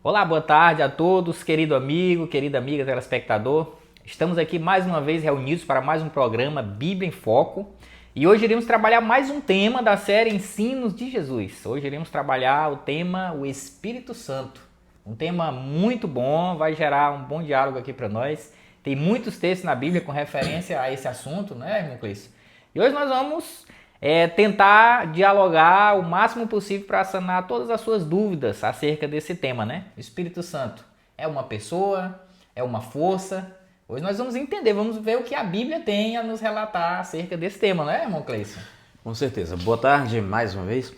Olá, boa tarde a todos, querido amigo, querida amiga, telespectador. Estamos aqui mais uma vez reunidos para mais um programa Bíblia em Foco. E hoje iremos trabalhar mais um tema da série Ensinos de Jesus. Hoje iremos trabalhar o tema o Espírito Santo. Um tema muito bom, vai gerar um bom diálogo aqui para nós. Tem muitos textos na Bíblia com referência a esse assunto, né, irmão Cleiton? E hoje nós vamos tentar dialogar o máximo possível para sanar todas as suas dúvidas acerca desse tema, né? O Espírito Santo é uma pessoa? É uma força? Hoje nós vamos entender, vamos ver o que a Bíblia tem a nos relatar acerca desse tema, né, irmão Cleiton? Com certeza. Boa tarde mais uma vez.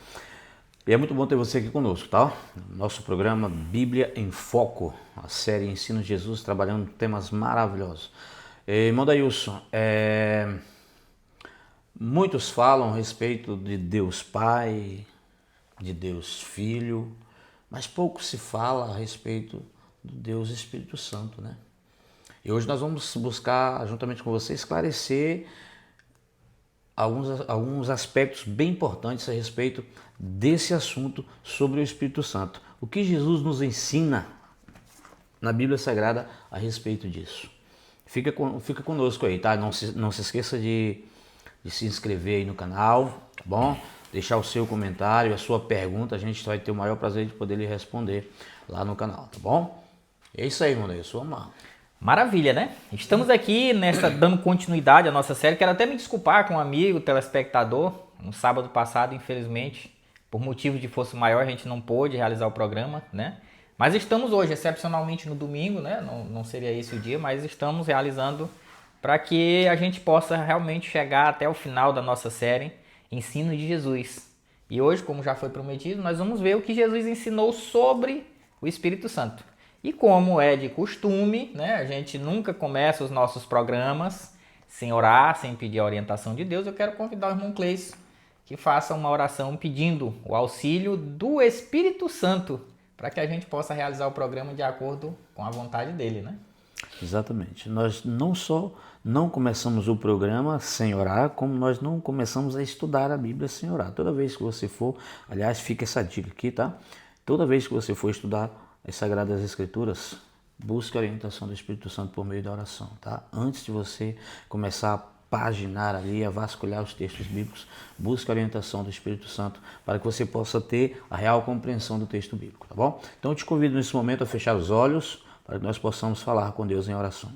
E é muito bom ter você aqui conosco, tá? Nosso programa Bíblia em Foco, a série Ensino de Jesus, trabalhando temas maravilhosos. Irmão Dailson, muitos falam a respeito de Deus Pai, de Deus Filho, mas pouco se fala a respeito do Deus Espírito Santo, né? E hoje nós vamos buscar, juntamente com você, esclarecer alguns aspectos bem importantes a respeito desse assunto sobre o Espírito Santo. O que Jesus nos ensina na Bíblia Sagrada a respeito disso. Fica conosco aí, tá? Não se esqueça de se inscrever aí no canal, tá bom? Deixar o seu comentário, a sua pergunta, a gente vai ter o maior prazer de poder lhe responder lá no canal, tá bom? É isso aí, meu Deus, vamos lá. Maravilha, né? Estamos aqui dando continuidade à nossa série. Quero até me desculpar com um amigo, telespectador. No sábado passado, infelizmente, por motivo de força maior, a gente não pôde realizar o programa, né? Mas estamos hoje, excepcionalmente no domingo, né? Não seria esse o dia, mas estamos realizando para que a gente possa realmente chegar até o final da nossa série Ensino de Jesus. E hoje, como já foi prometido, nós vamos ver o que Jesus ensinou sobre o Espírito Santo. E como é de costume, né, a gente nunca começa os nossos programas sem orar, sem pedir a orientação de Deus. Eu quero convidar o irmão Cleiton que faça uma oração pedindo o auxílio do Espírito Santo para que a gente possa realizar o programa de acordo com a vontade dele, né? Exatamente. Nós não só não começamos o programa sem orar, como nós não começamos a estudar a Bíblia sem orar. Toda vez que você for, aliás, fica essa dica aqui, tá? Toda vez que você for estudar as Sagradas Escrituras, busque a orientação do Espírito Santo por meio da oração, tá? Antes de você começar a paginar ali, a vasculhar os textos bíblicos, busque a orientação do Espírito Santo para que você possa ter a real compreensão do texto bíblico, tá bom? Então eu te convido nesse momento a fechar os olhos para que nós possamos falar com Deus em oração.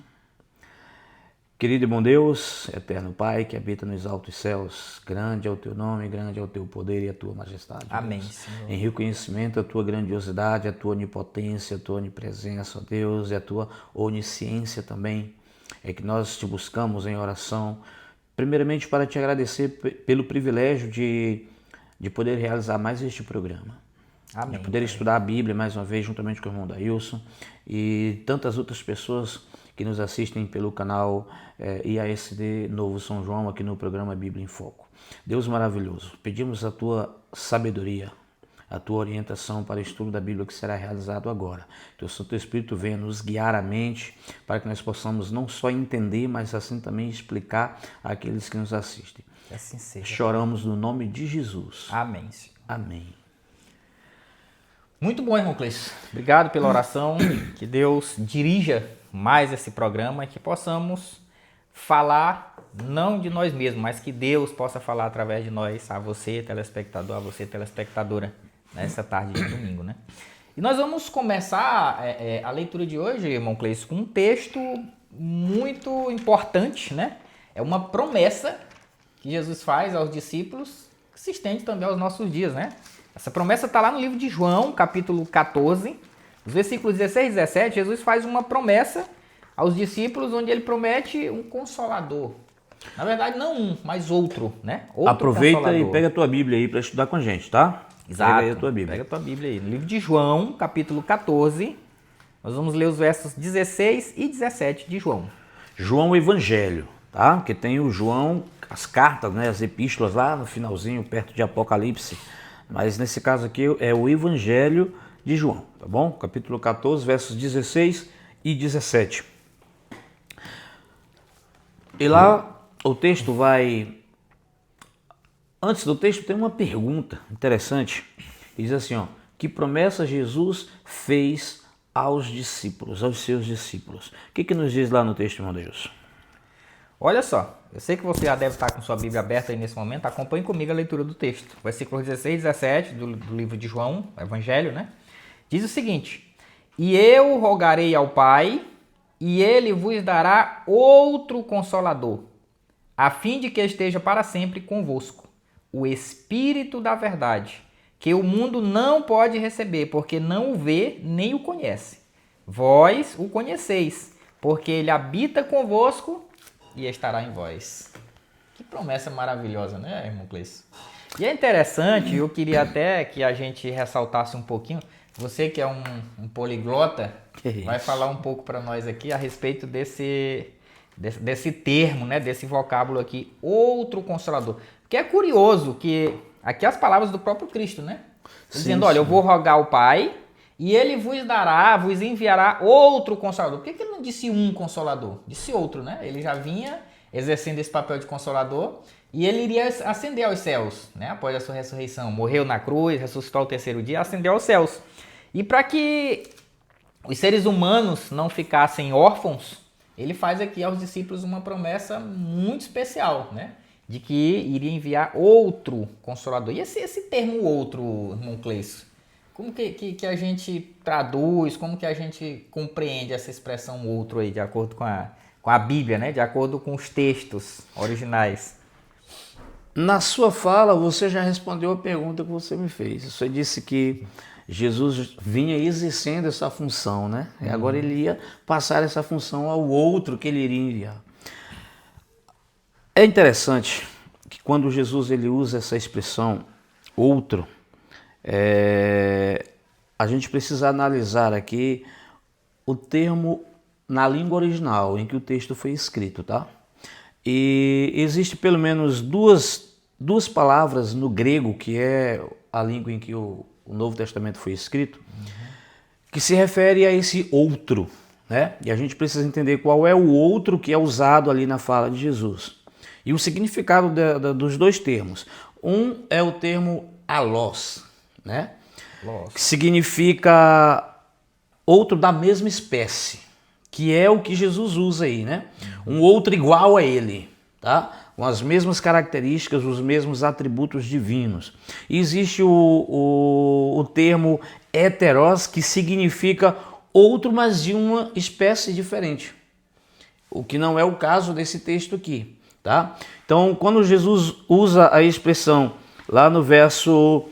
Querido e bom Deus, eterno Pai, que habita nos altos céus, grande é o teu nome, grande é o teu poder e a tua majestade. Amém, Deus. Senhor. Em reconhecimento a tua grandiosidade, a tua onipotência, a tua onipresença, ó Deus, e a tua onisciência também, é que nós te buscamos em oração, primeiramente para te agradecer pelo privilégio de poder realizar mais este programa. Amém. De poder estudar a Bíblia mais uma vez, juntamente com o irmão Dailson e tantas outras pessoas que nos assistem pelo canal IASD Novo São João, aqui no programa Bíblia em Foco. Deus maravilhoso, pedimos a tua sabedoria, a tua orientação para o estudo da Bíblia que será realizado agora. Que o Santo Espírito venha nos guiar a mente para que nós possamos não só entender, mas assim também explicar àqueles que nos assistem. Que assim seja. Choramos no nome de Jesus. Amém, Senhor. Amém. Muito bom, irmão Cleiton. Obrigado pela oração. Que Deus dirija mais esse programa e que possamos falar não de nós mesmos, mas que Deus possa falar através de nós, a você, telespectador, a você, telespectadora, nessa tarde de domingo, né? E nós vamos começar a leitura de hoje, irmão Cleiton, com um texto muito importante, né? É uma promessa que Jesus faz aos discípulos, que se estende também aos nossos dias, né? Essa promessa está lá no livro de João, capítulo 14, os versículos 16 e 17. Jesus faz uma promessa aos discípulos, onde ele promete um consolador. Na verdade, não um, mas outro, né? Outro Aproveita consolador. e pega a tua Bíblia aí para estudar com a gente, tá? Exato. Pega aí a tua Bíblia. Pega a tua Bíblia aí. No livro de João, capítulo 14, nós vamos ler os versos 16 e 17 de João. João o Evangelho, tá? Porque tem o João, as cartas, né? As epístolas lá no finalzinho, perto de Apocalipse. Mas nesse caso aqui é o Evangelho de João, tá bom? Capítulo 14, versos 16 e 17. E lá o texto vai... Antes do texto tem uma pergunta interessante. Diz assim, ó: que promessa Jesus fez aos discípulos, aos seus discípulos. O que nos diz lá no texto, irmão Deus? Olha só, eu sei que você já deve estar com sua Bíblia aberta aí nesse momento, acompanhe comigo a leitura do texto. Versículos 16 e 17 do livro de João, Evangelho, né? Diz o seguinte: E eu rogarei ao Pai, e ele vos dará outro Consolador, a fim de que esteja para sempre convosco, o Espírito da verdade, que o mundo não pode receber, porque não o vê nem o conhece. Vós o conheceis, porque ele habita convosco e estará em vós. Que promessa maravilhosa, né, irmão Cleiton? E é interessante, eu queria até que a gente ressaltasse um pouquinho, você que é um poliglota, vai falar um pouco para nós aqui a respeito desse termo, né, desse vocábulo aqui, outro Consolador. Porque é curioso que aqui as palavras do próprio Cristo, né? Dizendo, olha, eu vou rogar ao Pai e ele vos dará, vos enviará outro Consolador. Por que ele não disse um Consolador? Disse outro, né? Ele já vinha exercendo esse papel de Consolador e ele iria ascender aos céus, né? Após a sua ressurreição. Morreu na cruz, ressuscitou ao terceiro dia, ascendeu aos céus. E para que os seres humanos não ficassem órfãos, ele faz aqui aos discípulos uma promessa muito especial, né? De que iria enviar outro Consolador. E esse termo outro, irmão Cleiton, como que a gente traduz, como que a gente compreende essa expressão outro aí, de acordo com a Bíblia, né? De acordo com os textos originais? Na sua fala, você já respondeu a pergunta que você me fez. Você disse que Jesus vinha exercendo essa função, né? E agora ele ia passar essa função ao outro que ele iria enviar. É interessante que quando Jesus ele usa essa expressão outro, a gente precisa analisar aqui o termo na língua original em que o texto foi escrito, tá? E existe pelo menos duas palavras no grego, que é a língua em que o Novo Testamento foi escrito, que se refere a esse outro, né? E a gente precisa entender qual é o outro que é usado ali na fala de Jesus. E o significado dos dois termos. Um é o termo alós, né? Que significa outro da mesma espécie, que é o que Jesus usa aí, né? Um outro igual a ele, tá? Com as mesmas características, os mesmos atributos divinos. E existe o termo heteros, que significa outro, mas de uma espécie diferente. O que não é o caso desse texto aqui, tá? Então, quando Jesus usa a expressão lá no verso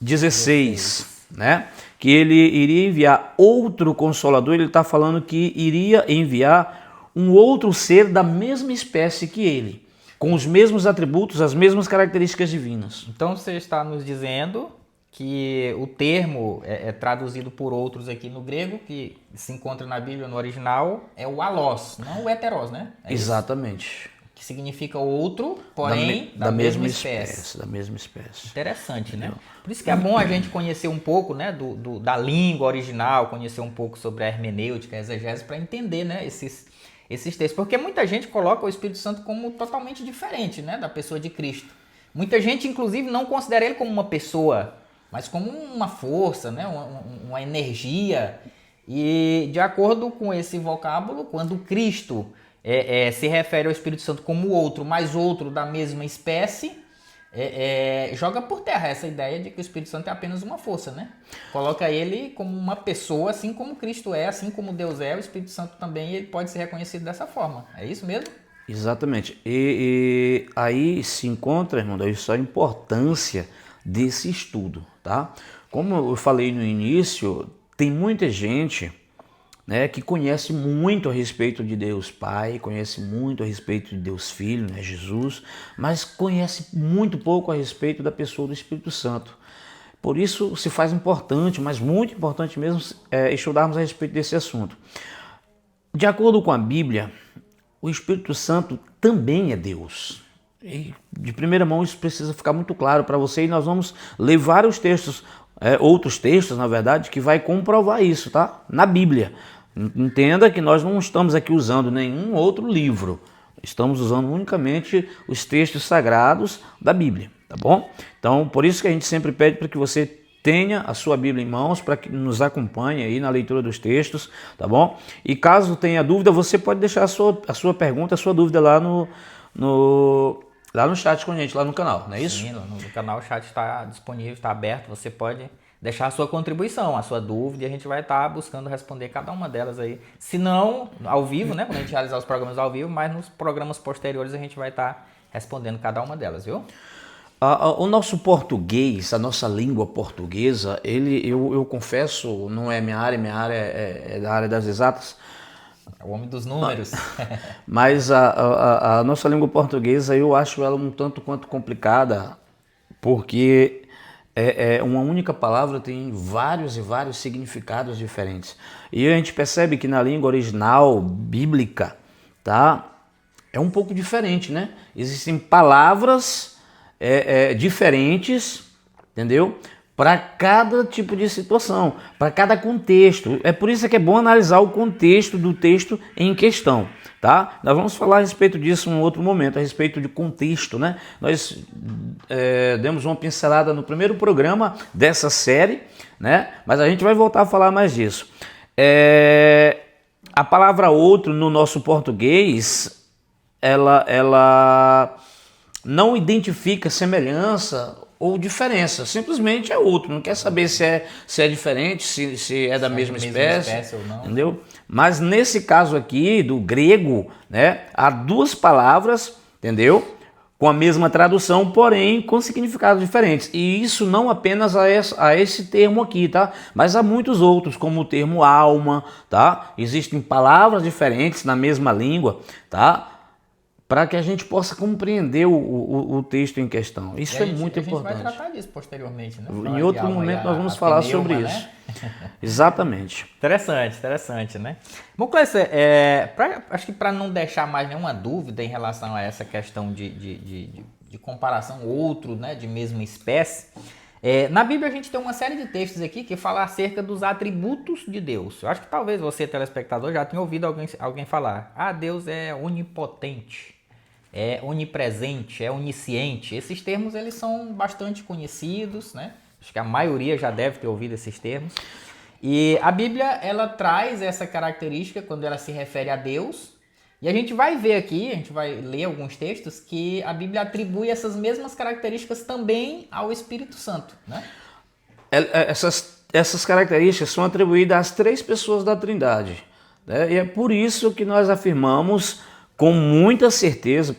16, né? Que ele iria enviar outro Consolador, ele está falando que iria enviar um outro ser da mesma espécie que ele, com os mesmos atributos, as mesmas características divinas. Então você está nos dizendo que o termo é traduzido por outros aqui no grego, que se encontra na Bíblia no original, é o alós, não o heteros, né? Exatamente. Isso? Que significa outro, porém da mesma espécie. Da mesma espécie. Interessante, né? Por isso que é bom a gente conhecer um pouco, né, da língua original, conhecer um pouco sobre a hermenêutica, a exegese, para entender, né, esses textos. Porque muita gente coloca o Espírito Santo como totalmente diferente, né, da pessoa de Cristo. Muita gente, inclusive, não considera ele como uma pessoa, mas como uma força, né, uma energia. E de acordo com esse vocábulo, quando Cristo se refere ao Espírito Santo como outro, mas outro da mesma espécie, joga por terra essa ideia de que o Espírito Santo é apenas uma força, né? Coloca ele como uma pessoa, assim como Cristo é, assim como Deus é, o Espírito Santo também ele pode ser reconhecido dessa forma. É isso mesmo? Exatamente. E aí se encontra, irmão, a importância desse estudo, tá? Como eu falei no início, tem muita gente, né, que conhece muito a respeito de Deus Pai, conhece muito a respeito de Deus Filho, né, Jesus, mas conhece muito pouco a respeito da pessoa do Espírito Santo. Por isso se faz importante, mas muito importante mesmo, estudarmos a respeito desse assunto. De acordo com a Bíblia, o Espírito Santo também é Deus. E de primeira mão isso precisa ficar muito claro para você, e nós vamos ler vários textos, outros textos, na verdade, que vai comprovar isso, tá? Na Bíblia. Entenda que nós não estamos aqui usando nenhum outro livro, estamos usando unicamente os textos sagrados da Bíblia, tá bom? Então, por isso que a gente sempre pede para que você tenha a sua Bíblia em mãos para que nos acompanhe aí na leitura dos textos, tá bom? E caso tenha dúvida, você pode deixar a sua pergunta, a sua dúvida lá lá no chat com a gente, lá no canal, não é isso? Sim, no canal o chat está disponível, está aberto, você pode deixar a sua contribuição, a sua dúvida, e a gente vai estar buscando responder cada uma delas aí. Se não ao vivo, né, quando a gente realizar os programas ao vivo, mas nos programas posteriores a gente vai estar respondendo cada uma delas, viu? O nosso português, a nossa língua portuguesa, eu confesso, não é minha área é da área das exatas. É o homem dos números. Mas a nossa língua portuguesa, eu acho ela um tanto quanto complicada, porque uma única palavra tem vários e vários significados diferentes. E a gente percebe que na língua original, bíblica, tá? É um pouco diferente, né? Existem palavras diferentes, entendeu? Para cada tipo de situação, para cada contexto. É por isso que é bom analisar o contexto do texto em questão, tá? Nós vamos falar a respeito disso em um outro momento, a respeito de contexto, né? Nós demos uma pincelada no primeiro programa dessa série, né? Mas a gente vai voltar a falar mais disso. A palavra outro no nosso português, ela não identifica semelhança ou diferença, simplesmente é outro, não quer saber se é diferente, se é da mesma espécie ou não. Entendeu? Mas nesse caso aqui do grego, né, há duas palavras, entendeu? Com a mesma tradução, porém com significados diferentes. E isso não apenas a esse termo aqui, tá? Mas há muitos outros, como o termo alma, tá? Existem palavras diferentes na mesma língua, tá? Para que a gente possa compreender o texto em questão. Isso é muito importante. A gente vai tratar disso posteriormente, né? Em outro momento nós vamos falar sobre isso. Exatamente. Interessante, né? Bom, Clécio, acho que para não deixar mais nenhuma dúvida em relação a essa questão de comparação outro, né, de mesma espécie, na Bíblia a gente tem uma série de textos aqui que fala acerca dos atributos de Deus. Eu acho que talvez você, telespectador, já tenha ouvido alguém falar: Deus é onipotente, é onipresente, é onisciente. Esses termos eles são bastante conhecidos, né? Acho que a maioria já deve ter ouvido esses termos. E a Bíblia ela traz essa característica quando ela se refere a Deus. E a gente vai ver aqui, a gente vai ler alguns textos que a Bíblia atribui essas mesmas características também ao Espírito Santo, né? Essas características são atribuídas às três pessoas da Trindade, né? E é por isso que nós afirmamos com muita certeza,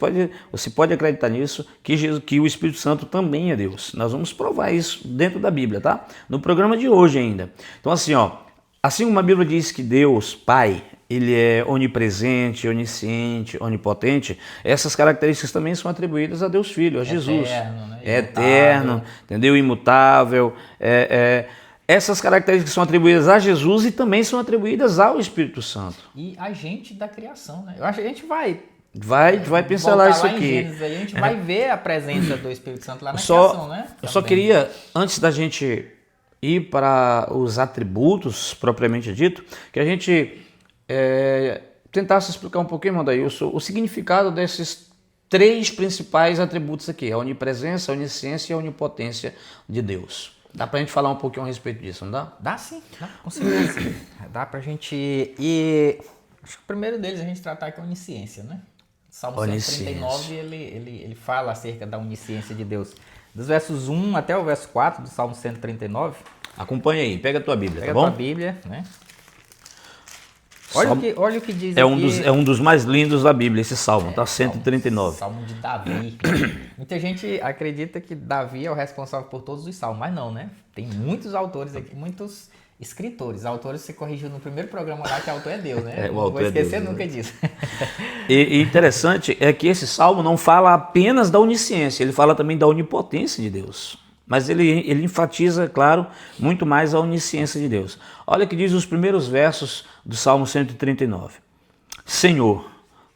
você pode acreditar nisso, que o Espírito Santo também é Deus. Nós vamos provar isso dentro da Bíblia, tá? No programa de hoje ainda. Então assim como a Bíblia diz que Deus, Pai, Ele é onipresente, onisciente, onipotente, essas características também são atribuídas a Deus Filho, a Jesus. Eterno, né? Eterno, entendeu? Imutável. Essas características são atribuídas a Jesus e também são atribuídas ao Espírito Santo. E agente da criação, né? Eu acho que a gente vai pincelar isso lá aqui. Em Gênesis, aí, a gente vai ver a presença do Espírito Santo lá na criação, né? Eu só queria, antes da gente ir para os atributos propriamente dito, que a gente tentasse explicar um pouquinho, Mandailson, o significado desses três principais atributos aqui: a onipresença, a onisciência e a onipotência de Deus. Dá pra gente falar um pouquinho a respeito disso, não dá? Dá sim, com certeza. Dá pra gente... E acho que o primeiro deles a gente tratar aqui é a onisciência, né? Salmo 139, ele fala acerca da onisciência de Deus. Dos versos 1 até o verso 4 do Salmo 139. Acompanha aí, pega a tua Bíblia, tá bom? Pega a tua Bíblia, né? Olha o que diz aqui. É um dos mais lindos da Bíblia, esse salmo, tá? 139. Salmo de Davi. Muita gente acredita que Davi é o responsável por todos os salmos, mas não, né? Tem muitos autores aqui, muitos escritores. Autores você corrigiu no primeiro programa lá que o autor é Deus, né? Não vou esquecer nunca disso. E interessante é que esse salmo não fala apenas da onisciência, ele fala também da onipotência de Deus. Mas ele enfatiza, claro, muito mais a onisciência de Deus. Olha o que diz os primeiros versos do Salmo 139. Senhor,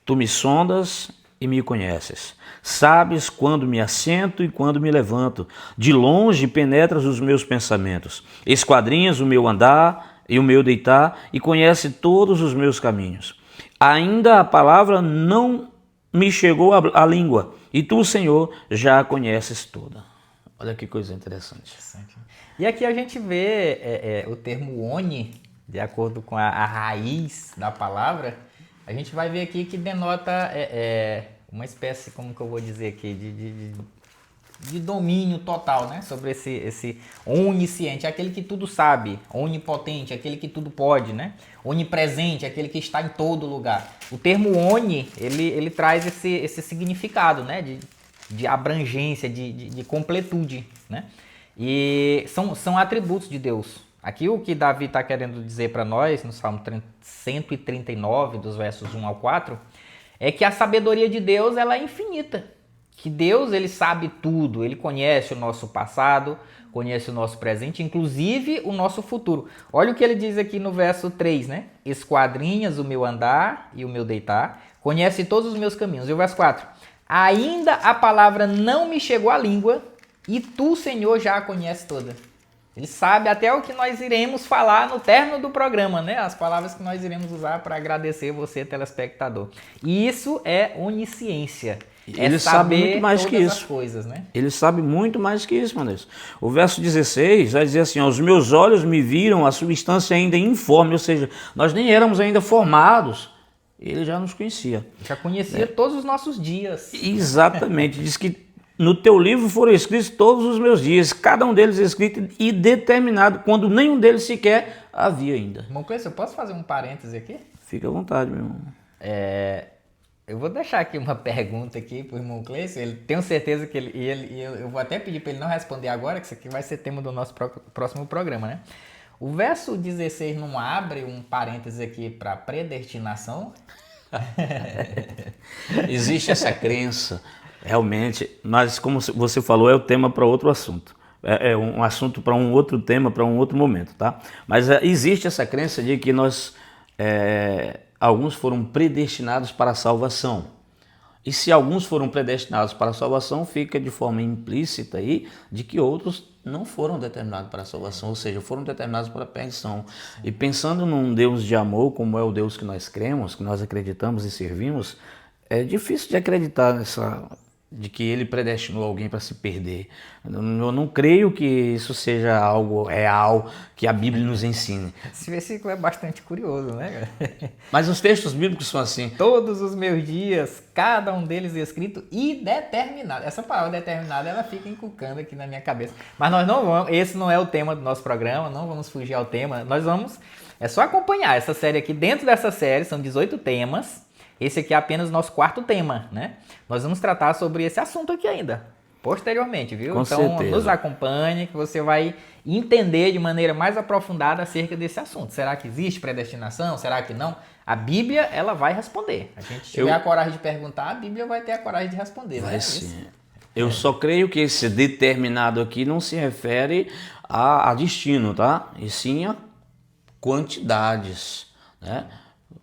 tu me sondas e me conheces. Sabes quando me assento e quando me levanto. De longe penetras os meus pensamentos. Esquadrinhas o meu andar e o meu deitar e conhece todos os meus caminhos. Ainda a palavra não me chegou à língua e tu, Senhor, já a conheces toda. Olha que coisa interessante. E aqui a gente vê o termo oni, de acordo com a raiz da palavra, a gente vai ver aqui que denota uma espécie, como que eu vou dizer aqui, de domínio total, né? Sobre esse onisciente, aquele que tudo sabe, onipotente, aquele que tudo pode, né? Onipresente, aquele que está em todo lugar. O termo oni, ele traz esse significado, né? De abrangência, de completude, né? E são atributos de Deus. Aqui o que Davi está querendo dizer para nós, no Salmo 139, dos versos 1 ao 4, é que a sabedoria de Deus ela é infinita. Que Deus ele sabe tudo, ele conhece o nosso passado, conhece o nosso presente, inclusive o nosso futuro. Olha o que ele diz aqui no verso 3, né? Esquadrinhas o meu andar e o meu deitar, conhece todos os meus caminhos. E o verso 4, ainda a palavra não me chegou à língua e tu, Senhor, já a conhece toda. Ele sabe até o que nós iremos falar no término do programa, né? As palavras que nós iremos usar para agradecer você, telespectador. E isso é onisciência. Ele sabe muito mais que isso. Coisas, né? Ele sabe muito mais que isso, Matheus. O verso 16 vai dizer assim, ó, os meus olhos me viram a substância ainda informe, ou seja, nós nem éramos ainda formados. Ele já nos conhecia. Já conhecia todos os nossos dias. Exatamente. Diz que no teu livro foram escritos todos os meus dias, cada um deles escrito e determinado, quando nenhum deles sequer havia ainda. Irmão Cleiton, eu posso fazer um parêntese aqui? Fica à vontade, meu irmão. Eu vou deixar aqui uma pergunta aqui pro irmão Cleiton. Ele tenho certeza que eu vou até pedir para ele não responder agora, que isso aqui vai ser tema do nosso próximo programa, né? O verso 16 não abre um parêntese aqui para predestinação? Existe essa crença, realmente, mas como você falou, é o tema para outro assunto. É um assunto para um outro tema, para um outro momento, tá? Mas existe essa crença de que alguns foram predestinados para a salvação. E se alguns foram predestinados para a salvação, fica de forma implícita aí de que outros não foram determinados para a salvação, ou seja, foram determinados para a perdição. E pensando num Deus de amor, como é o Deus que nós cremos, que nós acreditamos e servimos, é difícil de acreditar de que ele predestinou alguém para se perder. Eu não creio que isso seja algo real que a Bíblia nos ensine. Esse versículo é bastante curioso, né? Mas os textos bíblicos são assim. Todos os meus dias, cada um deles escrito e determinado. Essa palavra determinada, ela fica encucando aqui na minha cabeça. Mas nós não vamos, esse não é o tema do nosso programa, não vamos fugir ao tema. É só acompanhar essa série aqui. Dentro dessa série, são 18 temas. Esse aqui é apenas o nosso quarto tema, né? Nós vamos tratar sobre esse assunto aqui ainda, posteriormente, viu? Com certeza. Nos acompanhe que você vai entender de maneira mais aprofundada acerca desse assunto. Será que existe predestinação? Será que não? A Bíblia, ela vai responder. A gente tiver a coragem de perguntar, a Bíblia vai ter a coragem de responder. Vai sim. Eu só creio que esse determinado aqui não se refere a destino, tá? E sim a quantidades, né?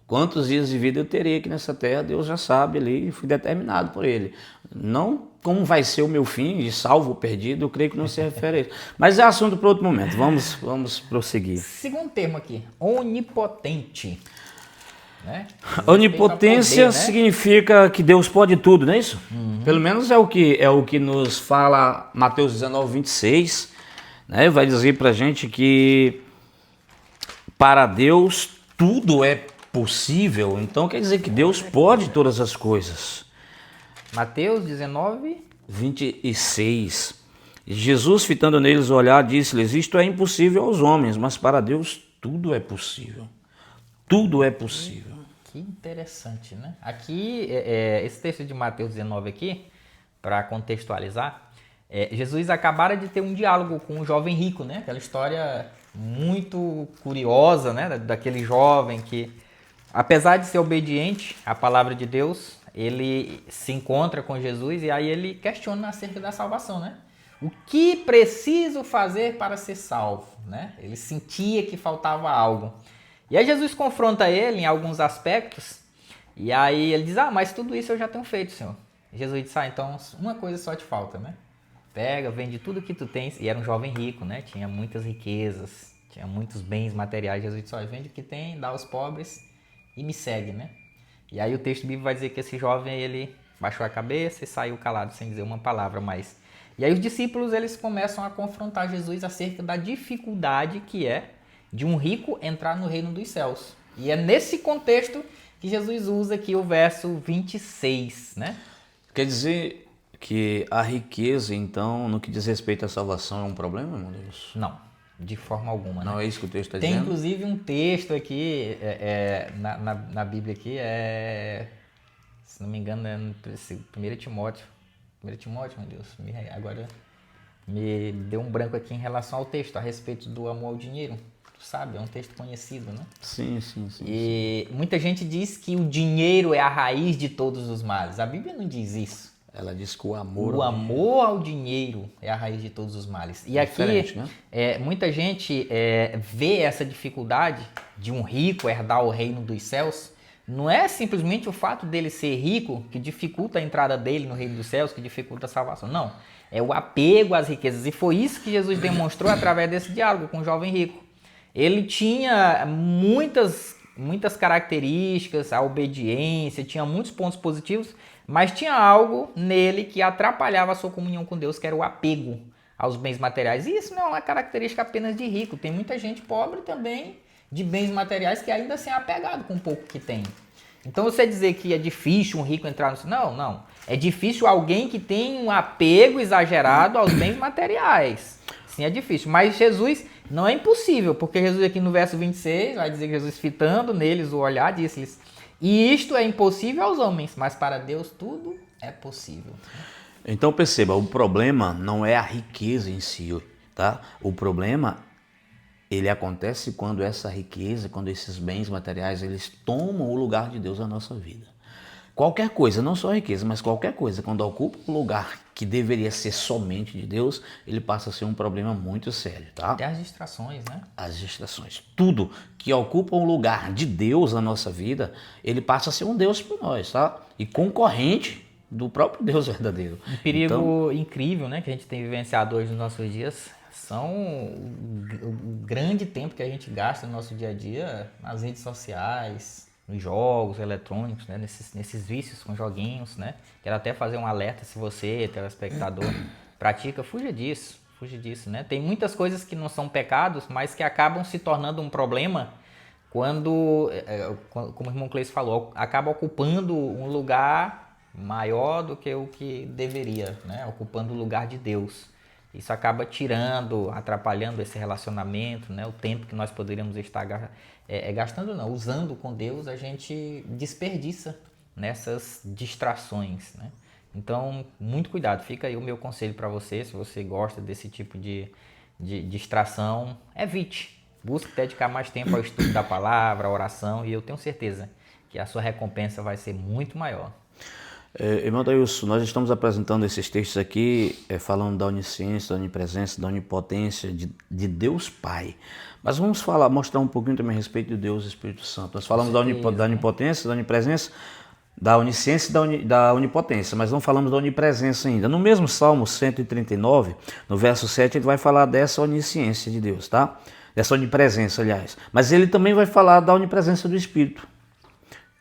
Quantos dias de vida eu terei aqui nessa terra, Deus já sabe ali, fui determinado por Ele. Não como vai ser o meu fim, de salvo ou perdido, eu creio que não se refere a isso. Mas é assunto para outro momento, vamos prosseguir. Segundo termo aqui, onipotente. Né? Onipotência poder, né? Significa que Deus pode tudo, não é isso? Uhum. Pelo menos é o que nos fala Mateus 19, 26. Né? Vai dizer para a gente que para Deus tudo é possível, então quer dizer que Deus pode todas as coisas. Mateus 19, 26. Jesus, fitando neles o olhar, disse-lhes: isto é impossível aos homens, mas para Deus tudo é possível. Tudo é possível. Que interessante, né? Aqui, esse texto de Mateus 19 aqui, para contextualizar, Jesus acabara de ter um diálogo com um jovem rico, né? Aquela história muito curiosa, né? Daquele jovem que, apesar de ser obediente à palavra de Deus, ele se encontra com Jesus e aí ele questiona acerca da salvação, né? O que preciso fazer para ser salvo, né? Ele sentia que faltava algo. E aí Jesus confronta ele em alguns aspectos e aí ele diz: mas tudo isso eu já tenho feito, Senhor. E Jesus diz: então uma coisa só te falta, né? Pega, vende tudo que tu tens. E era um jovem rico, né? Tinha muitas riquezas, tinha muitos bens materiais. Jesus disse: vende o que tem, dá aos pobres e me segue, né? E aí o texto bíblico vai dizer que esse jovem, ele baixou a cabeça e saiu calado sem dizer uma palavra mais. E aí os discípulos eles começam a confrontar Jesus acerca da dificuldade que é de um rico entrar no reino dos céus. E é nesse contexto que Jesus usa aqui o verso 26, né? Quer dizer que a riqueza, então, no que diz respeito à salvação, é um problema, meu Deus? Não, de forma alguma. Não né? é isso que o texto está Tem dizendo? inclusive um texto aqui na Bíblia aqui, se não me engano, é no 1 Timóteo. 1 Timóteo, meu Deus, agora me deu um branco aqui em relação ao texto, a respeito do amor ao dinheiro. Tu sabe, é um texto conhecido, né? Sim. E muita gente diz que o dinheiro é a raiz de todos os males. A Bíblia não diz isso. Ela diz que o amor... O amor ao dinheiro é a raiz de todos os males. E aqui, né? muita gente vê essa dificuldade de um rico herdar o reino dos céus. Não é simplesmente o fato dele ser rico que dificulta a entrada dele no reino dos céus, que dificulta a salvação. Não, é o apego às riquezas. E foi isso que Jesus demonstrou através desse diálogo com o jovem rico. Ele tinha muitas características, a obediência, tinha muitos pontos positivos, mas tinha algo nele que atrapalhava a sua comunhão com Deus, que era o apego aos bens materiais. E isso não é uma característica apenas de rico. Tem muita gente pobre também de bens materiais que ainda assim é apegado com o pouco que tem. Então você dizer que é difícil um rico entrar no... Não. É difícil alguém que tem um apego exagerado aos bens materiais. Sim, é difícil. Mas Jesus não é impossível, porque Jesus aqui no verso 26 vai dizer que Jesus, fitando neles o olhar, disse-lhes: e isto é impossível aos homens, mas para Deus tudo é possível. Então perceba, o problema não é a riqueza em si, tá? O problema, ele acontece quando essa riqueza, quando esses bens materiais, eles tomam o lugar de Deus na nossa vida. Qualquer coisa, não só a riqueza, mas qualquer coisa, quando ocupa um lugar que deveria ser somente de Deus, ele passa a ser um problema muito sério, tá? Até as distrações, né? As distrações. Tudo que ocupa um lugar de Deus na nossa vida, ele passa a ser um Deus para nós, tá? E concorrente do próprio Deus verdadeiro. Um perigo incrível, né, que a gente tem vivenciado hoje nos nossos dias, são o grande tempo que a gente gasta no nosso dia a dia nas redes sociais, nos jogos eletrônicos, né, nesses vícios com joguinhos, né? Quero até fazer um alerta, se você, telespectador, pratica, fuja disso, né? Tem muitas coisas que não são pecados, mas que acabam se tornando um problema quando, como o irmão Cleiton falou, acaba ocupando um lugar maior do que o que deveria, né? Ocupando o lugar de Deus. Isso acaba tirando, atrapalhando esse relacionamento, né? O tempo que nós poderíamos estar gastando, não, usando com Deus, a gente desperdiça nessas distrações, né? Então, muito cuidado. Fica aí o meu conselho para você, se você gosta desse tipo de distração, evite. Busque dedicar mais tempo ao estudo da palavra, à oração, e eu tenho certeza que a sua recompensa vai ser muito maior. Irmão Dailson, nós estamos apresentando esses textos aqui, falando da onisciência, da onipresença, da onipotência de Deus Pai. Mas vamos mostrar um pouquinho também a respeito de Deus Espírito Santo. Nós falamos da onipotência, da onipresença, da onisciência e da onipotência, mas não falamos da onipresença ainda. No mesmo Salmo 139, no verso 7, ele vai falar dessa onisciência de Deus, tá? Dessa onipresença, aliás. Mas ele também vai falar da onipresença do Espírito.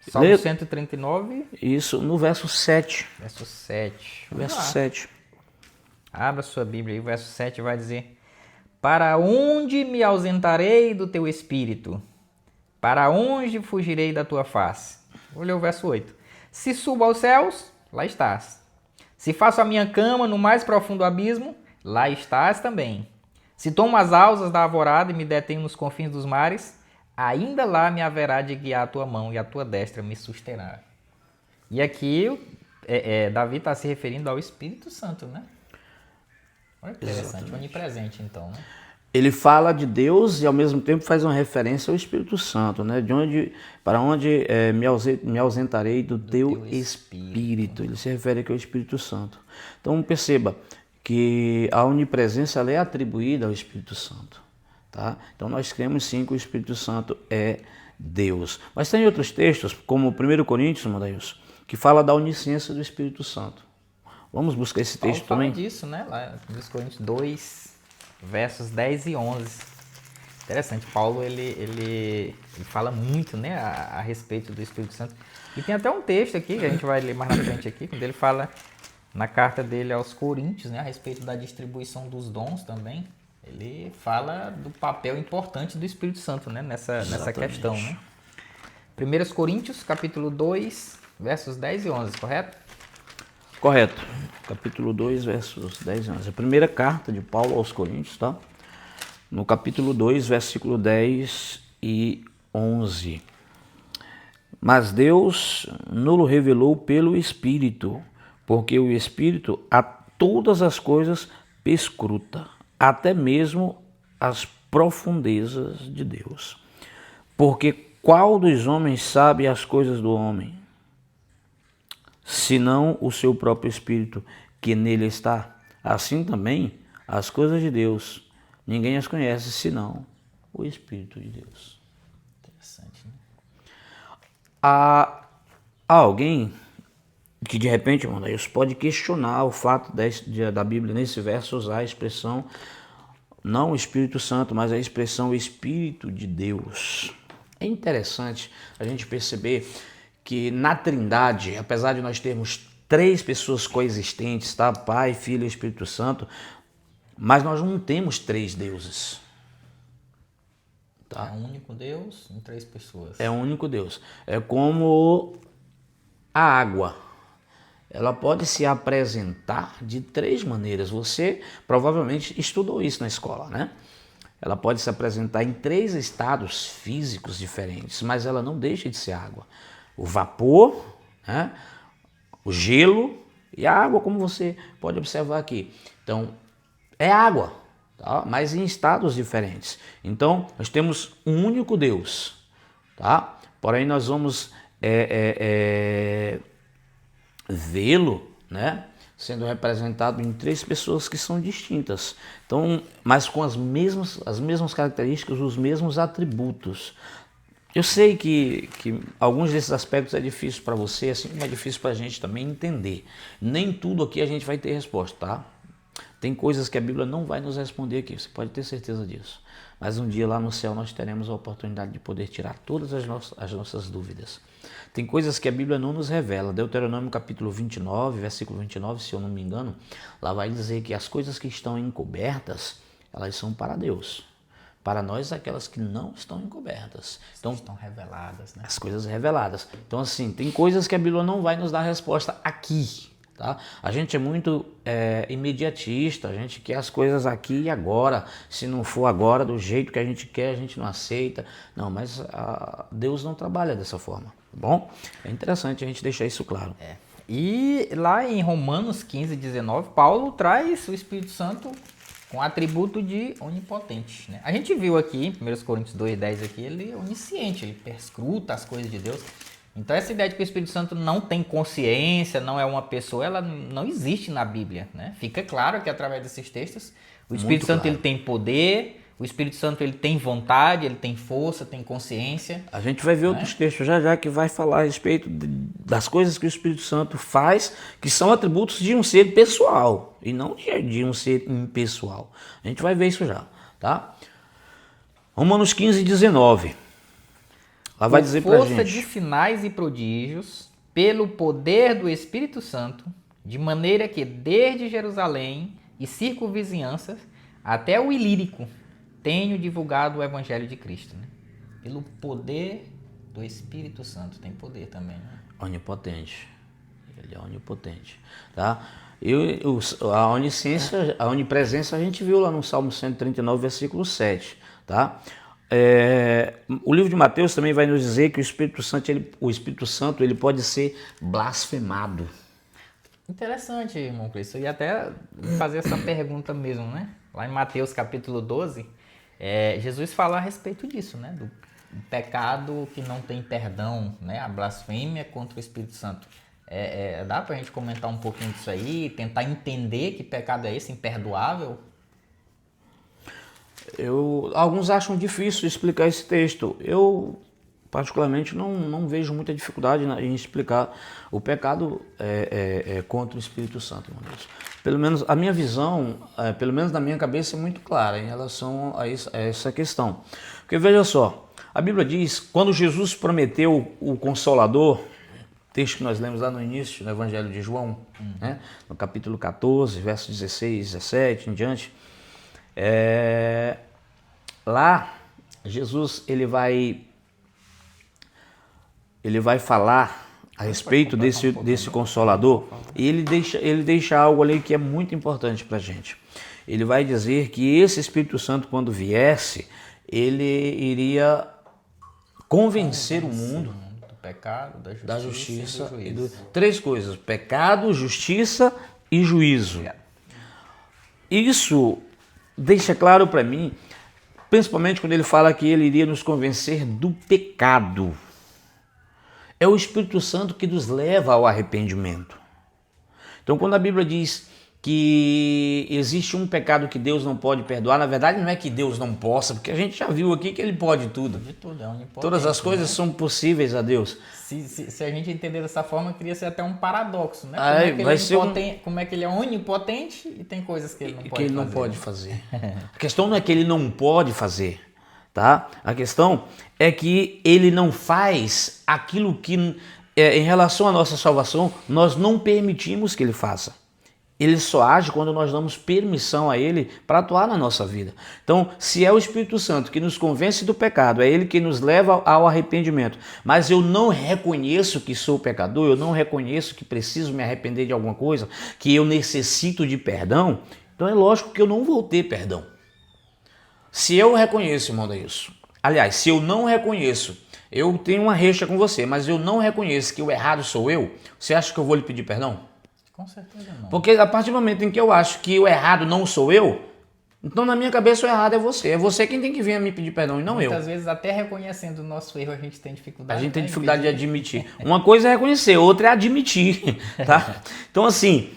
Salmo 139. Isso, no verso 7. Verso 7. Verso 7. Abra sua Bíblia aí, o verso 7 vai dizer: para onde me ausentarei do teu espírito? Para onde fugirei da tua face? Olha o verso 8. Se subo aos céus, lá estás. Se faço a minha cama no mais profundo abismo, lá estás também. Se tomo as alças da alvorada e me detenho nos confins dos mares, ainda lá me haverá de guiar a tua mão e a tua destra me susterá. E aqui Davi está se referindo ao Espírito Santo, né? Olha que interessante, exatamente. Onipresente então, né? Ele fala de Deus e ao mesmo tempo faz uma referência ao Espírito Santo, né? Para onde me ausentarei do teu Espírito. Ele se refere aqui ao Espírito Santo. Então perceba que a onipresença ela é atribuída ao Espírito Santo. Tá? Então nós cremos sim que o Espírito Santo é Deus. Mas tem outros textos, como 1 Coríntios, Madailson, que fala da onisciência do Espírito Santo. Vamos buscar esse texto Paulo também? Fala disso, né? Lá em 1 Coríntios 2, versos 10 e 11. Interessante, Paulo ele fala muito, né, a respeito do Espírito Santo. E tem até um texto aqui, que a gente vai ler mais na frente aqui, quando ele fala na carta dele aos Coríntios, né, a respeito da distribuição dos dons também, ele fala do papel importante do Espírito Santo, né, nessa questão, né? 1 Coríntios, capítulo 2, versos 10 e 11, correto? Correto. Capítulo 2, versos 10 e 11. A primeira carta de Paulo aos Coríntios, tá? No capítulo 2, versículo 10 e 11. Mas Deus nos revelou pelo Espírito, porque o Espírito a todas as coisas perscruta, até mesmo as profundezas de Deus. Porque qual dos homens sabe as coisas do homem, senão o seu próprio Espírito que nele está? Assim também as coisas de Deus, ninguém as conhece senão o Espírito de Deus. Interessante, né? Há alguém que de repente, irmão, isso pode questionar o fato da Bíblia nesse verso usar a expressão não o Espírito Santo, mas a expressão Espírito de Deus. É interessante a gente perceber que na Trindade, apesar de nós termos três pessoas coexistentes, tá? Pai, Filho e Espírito Santo, mas nós não temos três deuses. Tá? É um único Deus em três pessoas. É um único Deus. É como a água. Ela pode se apresentar de três maneiras. Você provavelmente estudou isso na escola, né? Ela pode se apresentar em três estados físicos diferentes, mas ela não deixa de ser água. O vapor, né? O gelo e a água, como você pode observar aqui. Então, é água, tá? Mas em estados diferentes. Então, nós temos um único Deus, tá? Porém, nós vamos vê-lo, né, sendo representado em três pessoas que são distintas, então, mas com as mesmas características, os mesmos atributos. Eu sei que alguns desses aspectos é difícil para você, assim como é difícil para a gente também entender. Nem tudo aqui a gente vai ter resposta, tá? Tem coisas que a Bíblia não vai nos responder aqui, você pode ter certeza disso. Mas um dia lá no céu nós teremos a oportunidade de poder tirar todas as nossas dúvidas. Tem coisas que a Bíblia não nos revela. Deuteronômio capítulo 29, versículo 29, se eu não me engano, lá vai dizer que as coisas que estão encobertas, elas são para Deus. Para nós, aquelas que não estão encobertas. Então, estão reveladas, né? As coisas reveladas. Então, assim, tem coisas que a Bíblia não vai nos dar resposta aqui. Tá? A gente é muito imediatista, a gente quer as coisas aqui e agora. Se não for agora, do jeito que a gente quer, a gente não aceita. Não, mas Deus não trabalha dessa forma, tá bom? É interessante a gente deixar isso claro. E lá em Romanos 15, 19, Paulo traz o Espírito Santo com atributo de onipotente, né? A gente viu aqui, em 1 Coríntios 2, 10 aqui, ele é onisciente, ele perscruta as coisas de Deus. Então essa ideia de que o Espírito Santo não tem consciência, não é uma pessoa, ela não existe na Bíblia, né? Fica claro que através desses textos o Espírito Santo ele tem poder, o Espírito Santo ele tem vontade, ele tem força, tem consciência. A gente vai ver outros textos já que vai falar a respeito das coisas que o Espírito Santo faz, que são atributos de um ser pessoal e não de um ser impessoal. A gente vai ver isso já, tá? Romanos 15, 19. Ela vai dizer pra gente: força de sinais e prodígios, pelo poder do Espírito Santo, de maneira que desde Jerusalém e circunvizinhanças até o Ilírico tenho divulgado o Evangelho de Cristo. Né? Pelo poder do Espírito Santo. Tem poder também, né? Onipotente. Ele é onipotente, tá? A onisciência, a onipresença a gente viu lá no Salmo 139, versículo 7, tá? O livro de Mateus também vai nos dizer que o Espírito Santo ele pode ser blasfemado. Interessante, irmão Cristo. Eu ia até fazer essa pergunta mesmo, né? Lá em Mateus capítulo 12, Jesus fala a respeito disso, né? Do pecado que não tem perdão, né? A blasfêmia contra o Espírito Santo. Dá pra gente comentar um pouquinho disso aí, tentar entender que pecado é esse, imperdoável? Alguns acham difícil explicar esse texto. Eu, particularmente, não vejo muita dificuldade em explicar o pecado contra o Espírito Santo, meu Deus. Pelo menos a minha visão, pelo menos na minha cabeça, é muito clara em relação a essa questão. Porque veja só, a Bíblia diz, quando Jesus prometeu o Consolador, texto que nós lemos lá no início, no Evangelho de João, né? No capítulo 14, versos 16, 17 em diante. Lá, Jesus ele vai falar a respeito desse Consolador, e ele deixa algo ali que é muito importante para a gente. Ele vai dizer que esse Espírito Santo, quando viesse, ele iria convencer o mundo do pecado, da justiça e do juízo. Três coisas: pecado, justiça e juízo. Isso deixa claro para mim, principalmente quando ele fala que ele iria nos convencer do pecado. É o Espírito Santo que nos leva ao arrependimento. Então, quando a Bíblia diz que existe um pecado que Deus não pode perdoar, na verdade não é que Deus não possa, porque a gente já viu aqui que ele pode tudo. De tudo, é onipotente. Todas as coisas são possíveis a Deus. Se a gente entender dessa forma, cria ser até um paradoxo, né? Como é que ele é onipotente e tem coisas que ele não pode fazer. A questão não é que ele não pode fazer, tá? A questão é que ele não faz aquilo que, em relação à nossa salvação, nós não permitimos que ele faça. Ele só age quando nós damos permissão a ele para atuar na nossa vida. Então, se é o Espírito Santo que nos convence do pecado, é ele que nos leva ao arrependimento, mas eu não reconheço que sou pecador, eu não reconheço que preciso me arrepender de alguma coisa, que eu necessito de perdão, então é lógico que eu não vou ter perdão. Se eu reconheço, irmão Daílson, aliás, se eu não reconheço, eu tenho uma rixa com você, mas eu não reconheço que o errado sou eu, você acha que eu vou lhe pedir perdão? Com certeza não. Porque a partir do momento em que eu acho que o errado não sou eu, então na minha cabeça o errado é você. É você quem tem que vir a me pedir perdão e não eu. Muitas vezes, até reconhecendo o nosso erro, a gente tem dificuldade. A gente tem dificuldade de admitir. Uma coisa é reconhecer, outra é admitir, tá? Então assim,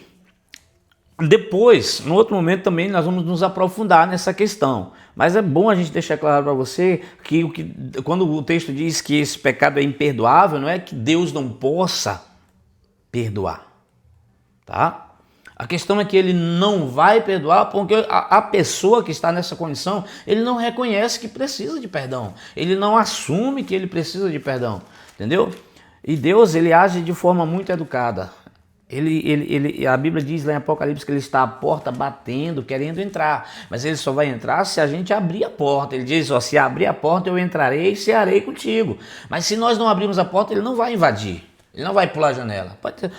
depois, no outro momento também nós vamos nos aprofundar nessa questão. Mas é bom a gente deixar claro para você que quando o texto diz que esse pecado é imperdoável, não é que Deus não possa perdoar. Tá? A questão é que ele não vai perdoar porque a pessoa que está nessa condição, ele não reconhece que precisa de perdão. Ele não assume que ele precisa de perdão. Entendeu? E Deus, ele age de forma muito educada. A Bíblia diz lá em Apocalipse que ele está à porta batendo, querendo entrar. Mas ele só vai entrar se a gente abrir a porta. Ele diz, se abrir a porta eu entrarei e cearei contigo. Mas se nós não abrirmos a porta, ele não vai invadir. Ele não vai pular a janela.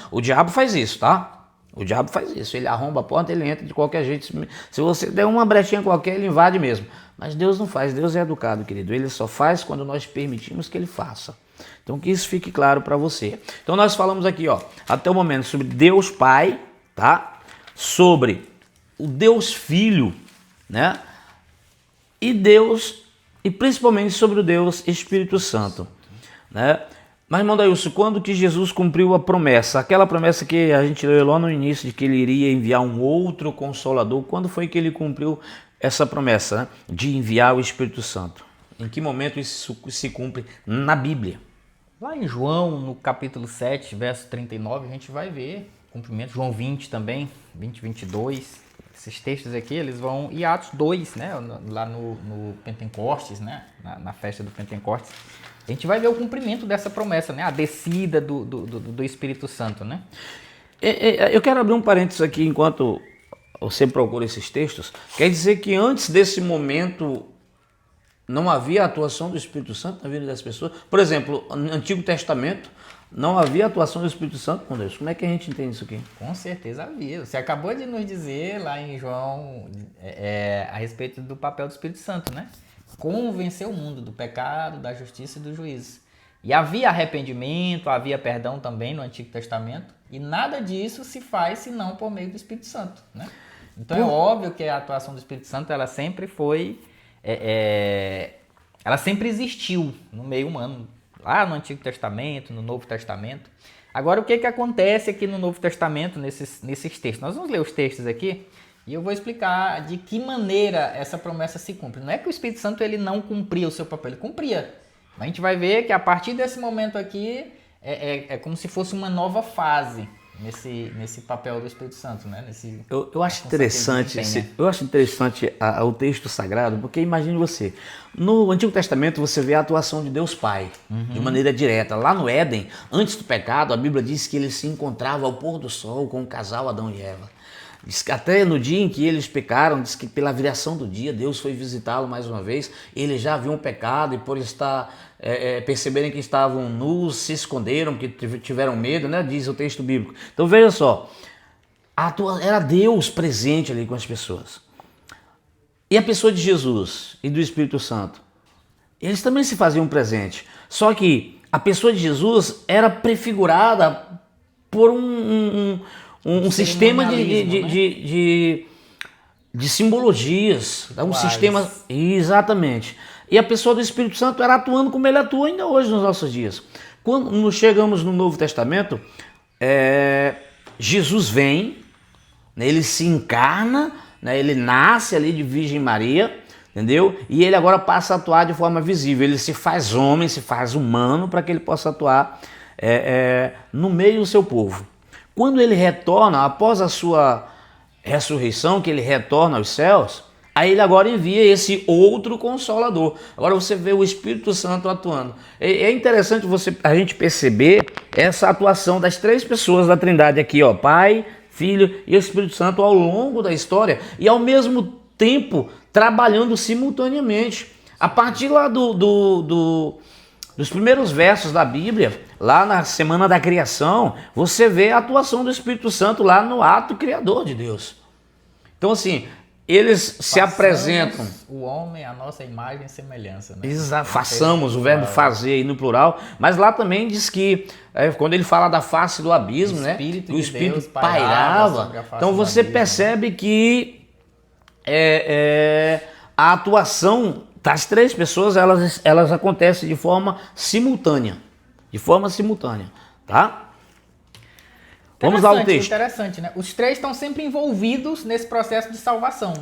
O diabo faz isso, tá? O diabo faz isso. Ele arromba a porta, ele entra de qualquer jeito. Se você der uma brechinha qualquer, ele invade mesmo. Mas Deus não faz. Deus é educado, querido. Ele só faz quando nós permitimos que ele faça. Então que isso fique claro para você. Então nós falamos aqui, até o momento, sobre Deus Pai, tá? Sobre o Deus Filho, né? E principalmente sobre o Deus Espírito Santo, né? Mas, irmão Daílson, quando que Jesus cumpriu a promessa? Aquela promessa que a gente leu lá no início, de que ele iria enviar um outro Consolador. Quando foi que ele cumpriu essa promessa, né? De enviar o Espírito Santo? Em que momento isso se cumpre na Bíblia? Lá em João, no capítulo 7, verso 39, a gente vai ver cumprimento. João 20 também, 20, 22. Esses textos aqui, eles vão... E Atos 2, né? Lá no Pentecostes, né? Na festa do Pentecostes. A gente vai ver o cumprimento dessa promessa, né? A descida do Espírito Santo, né? Eu quero abrir um parênteses aqui enquanto você procura esses textos. Quer dizer que antes desse momento não havia atuação do Espírito Santo na vida das pessoas? Por exemplo, no Antigo Testamento não havia atuação do Espírito Santo com Deus. Como é que a gente entende isso aqui? Com certeza havia. Você acabou de nos dizer lá em João a respeito do papel do Espírito Santo, né? Convencer o mundo do pecado, da justiça e do juízo. E havia arrependimento, havia perdão também no Antigo Testamento, e nada disso se faz senão por meio do Espírito Santo, né? Então é óbvio que a atuação do Espírito Santo, ela sempre foi, ela sempre existiu no meio humano, lá no Antigo Testamento, no Novo Testamento. Agora, o que acontece aqui no Novo Testamento, nesses textos? Nós vamos ler os textos aqui, e eu vou explicar de que maneira essa promessa se cumpre. Não é que o Espírito Santo ele não cumpria o seu papel, ele cumpria. Mas a gente vai ver que a partir desse momento aqui é como se fosse uma nova fase, nesse papel do Espírito Santo, né? Eu acho interessante, o texto sagrado, porque imagine você, no Antigo Testamento você vê a atuação de Deus Pai, de maneira direta. Lá no Éden, antes do pecado, a Bíblia diz que ele se encontrava ao pôr do sol com o casal Adão e Eva. Diz que até no dia em que eles pecaram, diz que pela viração do dia, Deus foi visitá-lo mais uma vez. Eles já haviam pecado e por perceberem que estavam nus, se esconderam, porque tiveram medo, né? Diz o texto bíblico. Então veja só, era Deus presente ali com as pessoas. E a pessoa de Jesus e do Espírito Santo, eles também se faziam presente. Só que a pessoa de Jesus era prefigurada por um sistema de simbologias, um sistema, exatamente. E a pessoa do Espírito Santo era atuando como ele atua ainda hoje nos nossos dias. Quando chegamos no Novo Testamento, Jesus vem, né, ele se encarna, né, ele nasce ali de Virgem Maria, entendeu? E ele agora passa a atuar de forma visível. Ele se faz homem, se faz humano para que ele possa atuar no meio do seu povo. Quando ele retorna, após a sua ressurreição, que ele retorna aos céus, aí ele agora envia esse outro Consolador. Agora você vê o Espírito Santo atuando. É interessante a gente perceber essa atuação das três pessoas da Trindade aqui, ó, Pai, Filho e Espírito Santo ao longo da história e ao mesmo tempo trabalhando simultaneamente. A partir lá dos primeiros versos da Bíblia, lá na Semana da Criação, você vê a atuação do Espírito Santo lá no ato criador de Deus. Então, assim, eles se apresentam. O homem, a nossa imagem e semelhança. Né? Exato. Façamos, o verbo fazer aí no plural. Mas lá também diz que, quando ele fala da face do abismo, né? O Espírito pairava. Então você percebe que a atuação das três pessoas, elas acontecem de forma simultânea. Tá? Vamos lá o texto. Interessante, né? Os três estão sempre envolvidos nesse processo de salvação.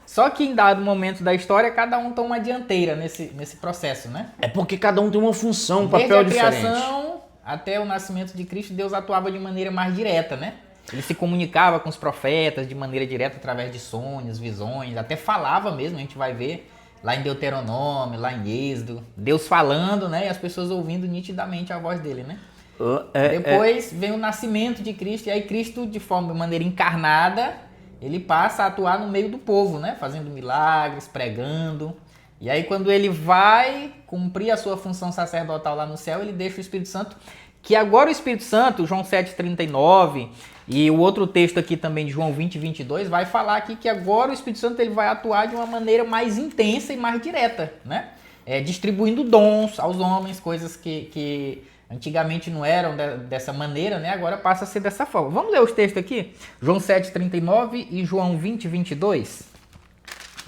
Só que em dado momento da história, cada um toma uma dianteira nesse processo, né? É porque cada um tem uma função, um papel diferente. Desde a criação até o nascimento de Cristo, Deus atuava de maneira mais direta, né? Ele se comunicava com os profetas de maneira direta através de sonhos, visões, até falava mesmo, a gente vai ver lá em Deuteronômio, lá em Êxodo, Deus falando, né? E as pessoas ouvindo nitidamente a voz dele, né? Depois vem o nascimento de Cristo, e aí Cristo, de maneira encarnada, ele passa a atuar no meio do povo, né? Fazendo milagres, pregando. E aí quando ele vai cumprir a sua função sacerdotal lá no céu, ele deixa o Espírito Santo, que agora o Espírito Santo, João 7,39, e o outro texto aqui também de João 20,22, vai falar aqui que agora o Espírito Santo ele vai atuar de uma maneira mais intensa e mais direta, né? Distribuindo dons aos homens, coisas que antigamente não eram dessa maneira, né? Agora passa a ser dessa forma. Vamos ler os textos aqui? João 7,39 e João 20,22.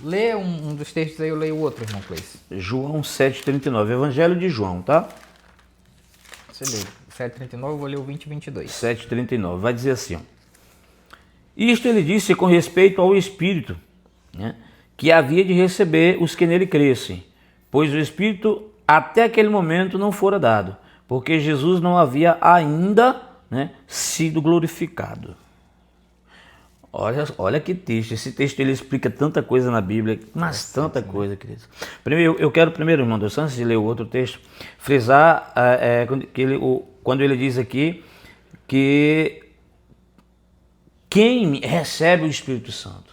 Lê um dos textos aí, eu leio o outro, irmão Cleice. João 7,39, Evangelho de João, tá? Você lê 7,39, eu vou ler o 20,22. 7,39, vai dizer assim, ó. Isto ele disse com respeito ao Espírito, né, que havia de receber os que nele crescem, pois o Espírito até aquele momento não fora dado, porque Jesus não havia ainda, né, sido glorificado. Olha que texto. Esse texto ele explica tanta coisa na Bíblia, mas tanta coisa, queridos. Primeiro, eu quero, irmão Deus, antes de ler o outro texto, frisar quando ele diz aqui que quem recebe o Espírito Santo.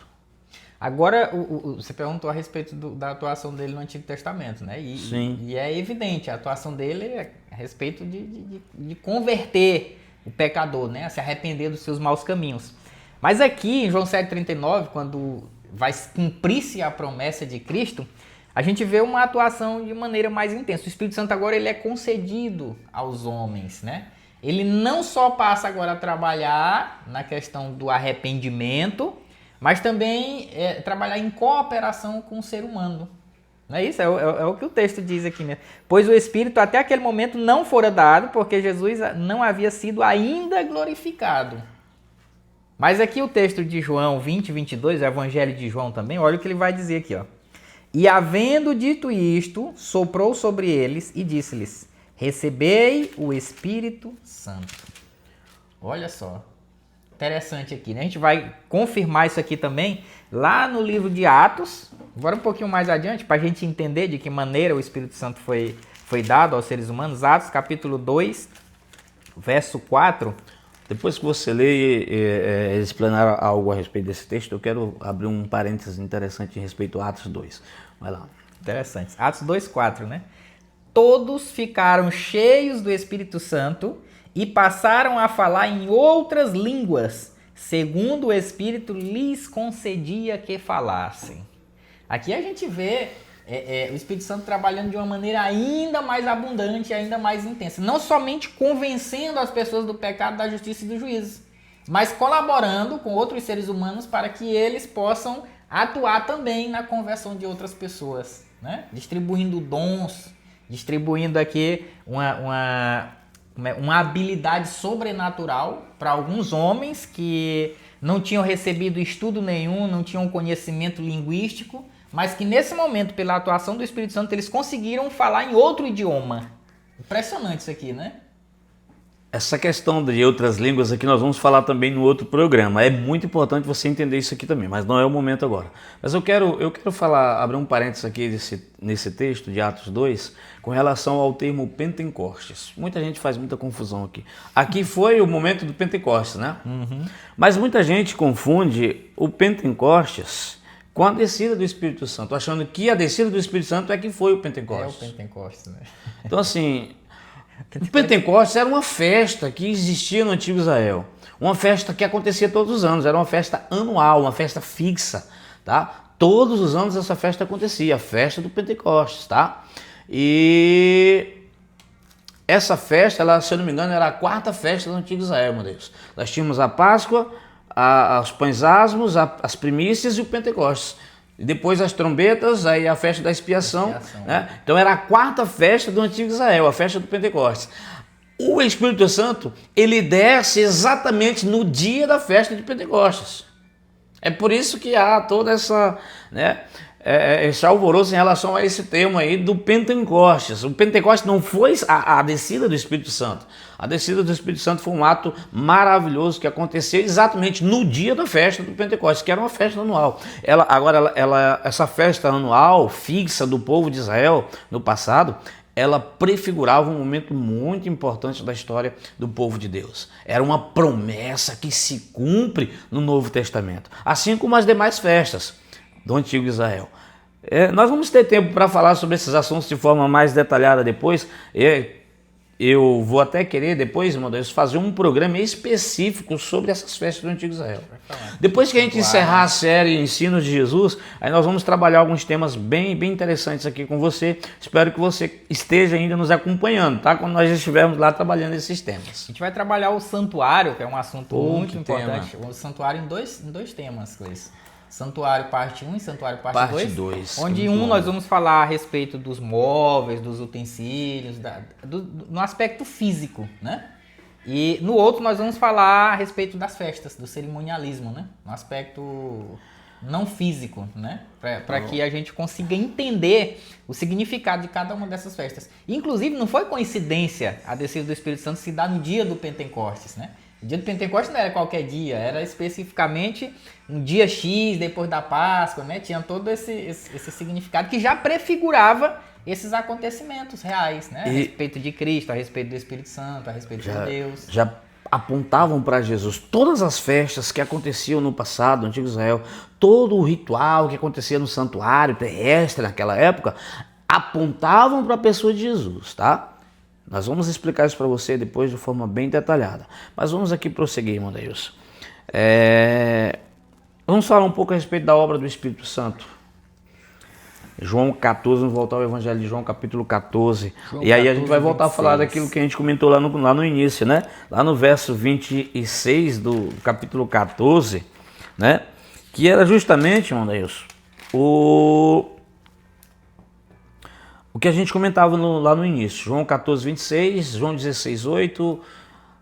Agora, você perguntou a respeito da atuação dele no Antigo Testamento, né? Sim. E é evidente, a atuação dele é a respeito de converter o pecador, né? A se arrepender dos seus maus caminhos. Mas aqui, em João 7,39, quando vai cumprir-se a promessa de Cristo, a gente vê uma atuação de maneira mais intensa. O Espírito Santo agora ele é concedido aos homens, né? Ele não só passa agora a trabalhar na questão do arrependimento, mas também trabalhar em cooperação com o ser humano. Não é isso? É o que o texto diz aqui, né? Pois o Espírito até aquele momento não fora dado, porque Jesus não havia sido ainda glorificado. Mas aqui o texto de João 20,22, o Evangelho de João também, olha o que ele vai dizer aqui, ó. E havendo dito isto, soprou sobre eles e disse-lhes, recebei o Espírito Santo. Olha só. interessante aqui, né? A gente vai confirmar isso aqui também lá no livro de Atos, agora um pouquinho mais adiante, para a gente entender de que maneira o Espírito Santo foi dado aos seres humanos. Atos capítulo 2, verso 4. Depois que você lê e explanar algo a respeito desse texto, eu quero abrir um parênteses interessante em respeito a Atos 2. Vai lá. Interessante. Atos 2, 4, né? Todos ficaram cheios do Espírito Santo e passaram a falar em outras línguas, segundo o Espírito lhes concedia que falassem. Aqui a gente vê o Espírito Santo trabalhando de uma maneira ainda mais abundante, ainda mais intensa. Não somente convencendo as pessoas do pecado, da justiça e do juízo, mas colaborando com outros seres humanos para que eles possam atuar também na conversão de outras pessoas, né? Distribuindo dons, distribuindo aqui uma habilidade sobrenatural para alguns homens que não tinham recebido estudo nenhum, não tinham conhecimento linguístico, mas que nesse momento, pela atuação do Espírito Santo, eles conseguiram falar em outro idioma. Impressionante isso aqui, né? Essa questão de outras línguas aqui nós vamos falar também no outro programa. É muito importante você entender isso aqui também, mas não é o momento agora. Mas eu quero abrir um parênteses aqui nesse texto de Atos 2, com relação ao termo Pentecostes. Muita gente faz muita confusão aqui. Aqui foi o momento do Pentecostes, né? Uhum. Mas muita gente confunde o Pentecostes com a descida do Espírito Santo, achando que a descida do Espírito Santo é que foi o Pentecostes. É o Pentecostes, né? Então assim, o Pentecostes era uma festa que existia no Antigo Israel. Uma festa que acontecia todos os anos, era uma festa anual, uma festa fixa, tá? Todos os anos essa festa acontecia, a festa do Pentecostes, tá? E essa festa, ela, se eu não me engano, era a quarta festa do Antigo Israel, meu Deus. Nós tínhamos a Páscoa, os pães asmos, as primícias e o Pentecostes. E depois as trombetas, aí a festa da expiação. Né? Então era a quarta festa do Antigo Israel, a festa do Pentecostes. O Espírito Santo, ele desce exatamente no dia da festa de Pentecostes. É por isso que há toda essa, né, esse alvoroço em relação a esse termo aí do Pentecostes. O Pentecostes não foi a descida do Espírito Santo. A descida do Espírito Santo foi um ato maravilhoso que aconteceu exatamente no dia da festa do Pentecostes, que era uma festa anual. Essa festa anual fixa do povo de Israel no passado, ela prefigurava um momento muito importante da história do povo de Deus. Era uma promessa que se cumpre no Novo Testamento, assim como as demais festas do Antigo Israel. Nós vamos ter tempo para falar sobre esses assuntos de forma mais detalhada depois. Eu vou até querer depois, meu Deus, fazer um programa específico sobre essas festas do Antigo Israel. Depois que a gente encerrar a série Ensinos de Jesus, aí nós vamos trabalhar alguns temas bem interessantes aqui com você. Espero que você esteja ainda nos acompanhando, tá? Quando nós estivermos lá trabalhando esses temas. A gente vai trabalhar o santuário, que é um assunto muito importante. O santuário em dois temas, Cleiton. Santuário parte 1 e Santuário parte 2, onde nós vamos falar a respeito dos móveis, dos utensílios, no aspecto físico, né? E no outro nós vamos falar a respeito das festas, do cerimonialismo, né? No aspecto não físico, né? Para que a gente consiga entender o significado de cada uma dessas festas. Inclusive, não foi coincidência a descida do Espírito Santo se dar no dia do Pentecostes, né? O dia do Pentecostes não era qualquer dia, era especificamente um dia X depois da Páscoa, né? Tinha todo esse significado que já prefigurava esses acontecimentos reais, né? A respeito de Cristo, a respeito do Espírito Santo, a respeito de Deus. Já apontavam para Jesus todas as festas que aconteciam no passado, no Antigo Israel, todo o ritual que acontecia no santuário terrestre naquela época, apontavam para a pessoa de Jesus, tá? Nós vamos explicar isso para você depois de forma bem detalhada. Mas vamos aqui prosseguir, irmão Deus. Vamos falar um pouco a respeito da obra do Espírito Santo. João 14, vamos voltar ao Evangelho de João, capítulo 14. E aí a gente vai voltar 26. A falar daquilo que a gente comentou lá no início, né? Lá no verso 26 do capítulo 14, né? Que era justamente, irmão Deus, o que a gente comentava lá no início, João 14, 26, João 16, 8,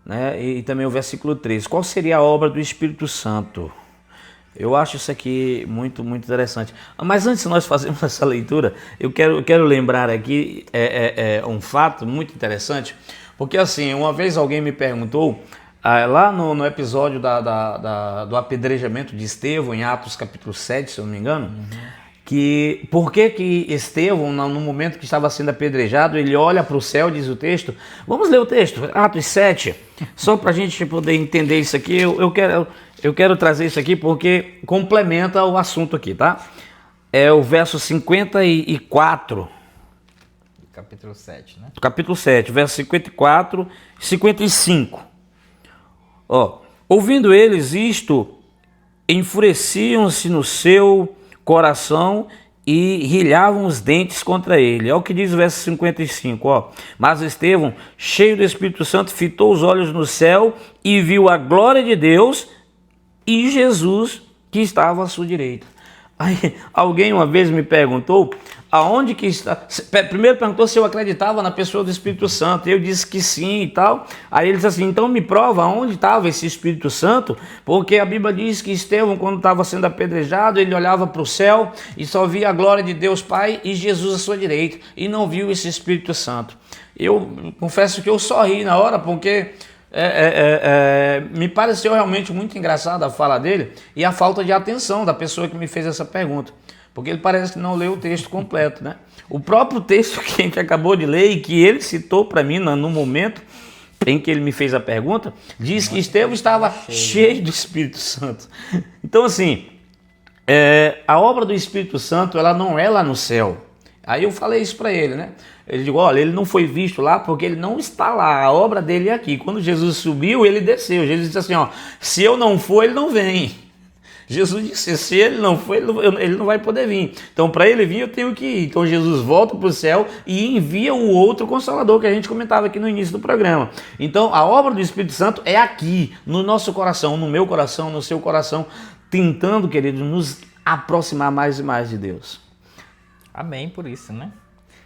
né, e também o versículo 13. Qual seria a obra do Espírito Santo? Eu acho isso aqui muito interessante. Mas antes de nós fazermos essa leitura, eu quero lembrar aqui um fato muito interessante, porque assim, uma vez alguém me perguntou Lá no episódio do apedrejamento de Estevão, em Atos capítulo 7, se eu não me engano, que por que Estevão, no momento que estava sendo apedrejado, ele olha para o céu, diz o texto. Vamos ler o texto, Atos 7, só para a gente poder entender isso aqui. Eu quero trazer isso aqui porque complementa o assunto aqui, tá? É o verso 54. Capítulo 7, né? Capítulo 7, verso 54 e 55. Ouvindo eles isto, enfureciam-se no seu coração e rilhavam os dentes contra ele. É o que diz o verso 55. Mas Estevão, cheio do Espírito Santo, fitou os olhos no céu e viu a glória de Deus e Jesus que estava à sua direita. Aí, alguém uma vez me perguntou aonde que está. Primeiro perguntou se eu acreditava na pessoa do Espírito Santo. Eu disse que sim e tal. Aí ele disse assim: então me prova onde estava esse Espírito Santo, porque a Bíblia diz que Estevão, quando estava sendo apedrejado, ele olhava para o céu e só via a glória de Deus Pai e Jesus à sua direita, e não viu esse Espírito Santo. Eu confesso que eu sorri na hora, porque me pareceu realmente muito engraçada a fala dele e a falta de atenção da pessoa que me fez essa pergunta, porque ele parece que não leu o texto completo, né? O próprio texto que a gente acabou de ler e que ele citou para mim no momento em que ele me fez a pergunta, diz que Estevão estava cheio do Espírito Santo. Então, assim, a obra do Espírito Santo, ela não é lá no céu. Aí eu falei isso para ele, né? Ele disse: olha, ele não foi visto lá porque ele não está lá, a obra dele é aqui. Quando Jesus subiu, ele desceu. Jesus disse assim: se eu não for, ele não vem. Jesus disse: se ele não for, ele não vai poder vir. Então, para ele vir, eu tenho que ir. Então, Jesus volta para o céu e envia o outro Consolador que a gente comentava aqui no início do programa. Então, a obra do Espírito Santo é aqui, no nosso coração, no meu coração, no seu coração, tentando, querido, nos aproximar mais e mais de Deus. Amém por isso, né?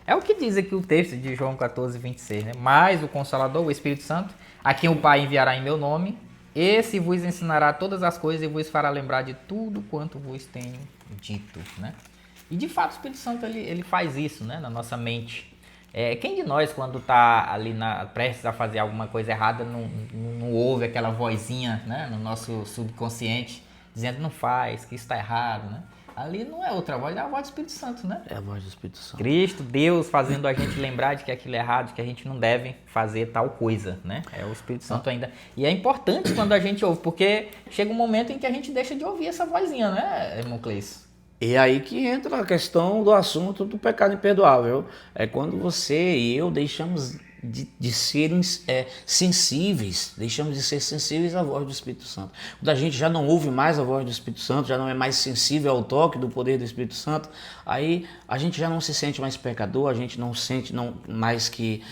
É o que diz aqui o texto de João 14, 26, né? Mas o Consolador, o Espírito Santo, a quem o Pai enviará em meu nome, esse vos ensinará todas as coisas e vos fará lembrar de tudo quanto vos tenho dito, né? E de fato o Espírito Santo, ele faz isso, né? Na nossa mente. Quem de nós, quando está ali prestes a fazer alguma coisa errada, não ouve aquela vozinha, né? No nosso subconsciente, dizendo não faz, que isso está errado, né? Ali não é outra voz, é a voz do Espírito Santo, né? É a voz do Espírito Santo. Cristo, Deus fazendo a gente lembrar de que aquilo é errado, de que a gente não deve fazer tal coisa, né? É o Espírito Santo ainda. E é importante quando a gente ouve, porque chega um momento em que a gente deixa de ouvir essa vozinha, né, irmão Cleiton? E aí que entra a questão do assunto do pecado imperdoável. É quando você e eu deixamos de serem sensíveis, deixamos de ser sensíveis à voz do Espírito Santo. Quando a gente já não ouve mais a voz do Espírito Santo, já não é mais sensível ao toque do poder do Espírito Santo, aí a gente já não se sente mais pecador, a gente não sente mais que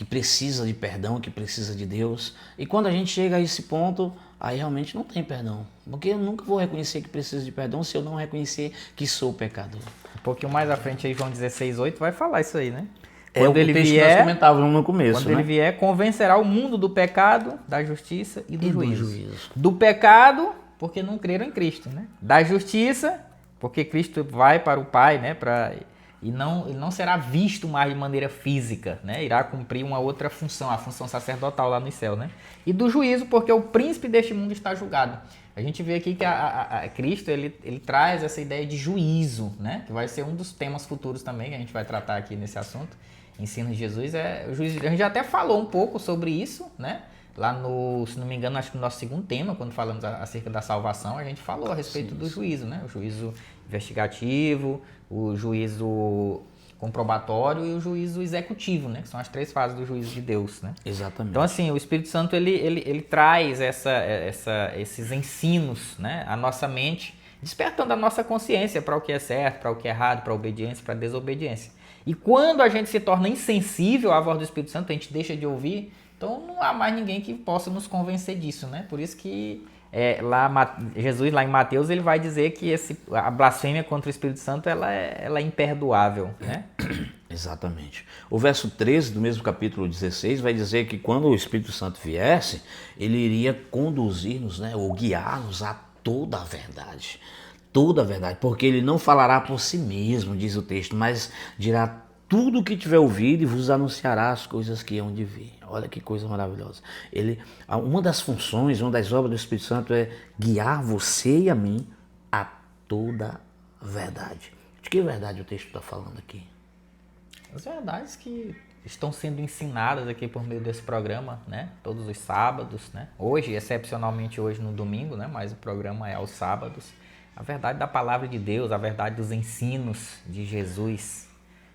precisa de perdão, que precisa de Deus. E quando a gente chega a esse ponto, aí realmente não tem perdão. Porque eu nunca vou reconhecer que preciso de perdão se eu não reconhecer que sou pecador. Um pouquinho mais à frente aí, João 16:8 vai falar isso aí, né? Quando ele vier, que nós comentávamos no começo, quando ele vier, convencerá o mundo do pecado, da justiça e do juízo. Do pecado, porque não creram em Cristo, né? Da justiça, porque Cristo vai para o Pai, né? Ele não será visto mais de maneira física, né? Irá cumprir uma outra função, a função sacerdotal lá no céu, né? E do juízo, porque o príncipe deste mundo está julgado. A gente vê aqui que Cristo, ele traz essa ideia de juízo, né? Que vai ser um dos temas futuros também, que a gente vai tratar aqui nesse assunto. Ensino de Jesus o juízo. A gente já até falou um pouco sobre isso, né? Lá se não me engano, acho que no nosso segundo tema, quando falamos acerca da salvação, a gente falou a respeito do juízo, né? O juízo investigativo, o juízo comprobatório e o juízo executivo, né? Que são as três fases do juízo de Deus, né? Exatamente. Então, assim, o Espírito Santo, ele traz esses ensinos, né? À nossa mente, despertando a nossa consciência para o que é certo, para o que é errado, para a obediência, para a desobediência. E quando a gente se torna insensível à voz do Espírito Santo, a gente deixa de ouvir, então não há mais ninguém que possa nos convencer disso, né? Por isso que Jesus, lá em Mateus, ele vai dizer que a blasfêmia contra o Espírito Santo ela é imperdoável, né? Exatamente. O verso 13 do mesmo capítulo 16 vai dizer que quando o Espírito Santo viesse, ele iria conduzir-nos, né, ou guiar-nos a toda a verdade. Toda a verdade, porque ele não falará por si mesmo, diz o texto, mas dirá tudo que tiver ouvido e vos anunciará as coisas que hão de vir. Olha que coisa maravilhosa. Uma das funções, uma das obras do Espírito Santo é guiar você e a mim a toda a verdade. De que verdade o texto está falando aqui? As verdades que estão sendo ensinadas aqui por meio desse programa, né? Todos os sábados, né? Hoje, excepcionalmente hoje no domingo, né? Mas o programa é aos sábados. A verdade da palavra de Deus, a verdade dos ensinos de Jesus.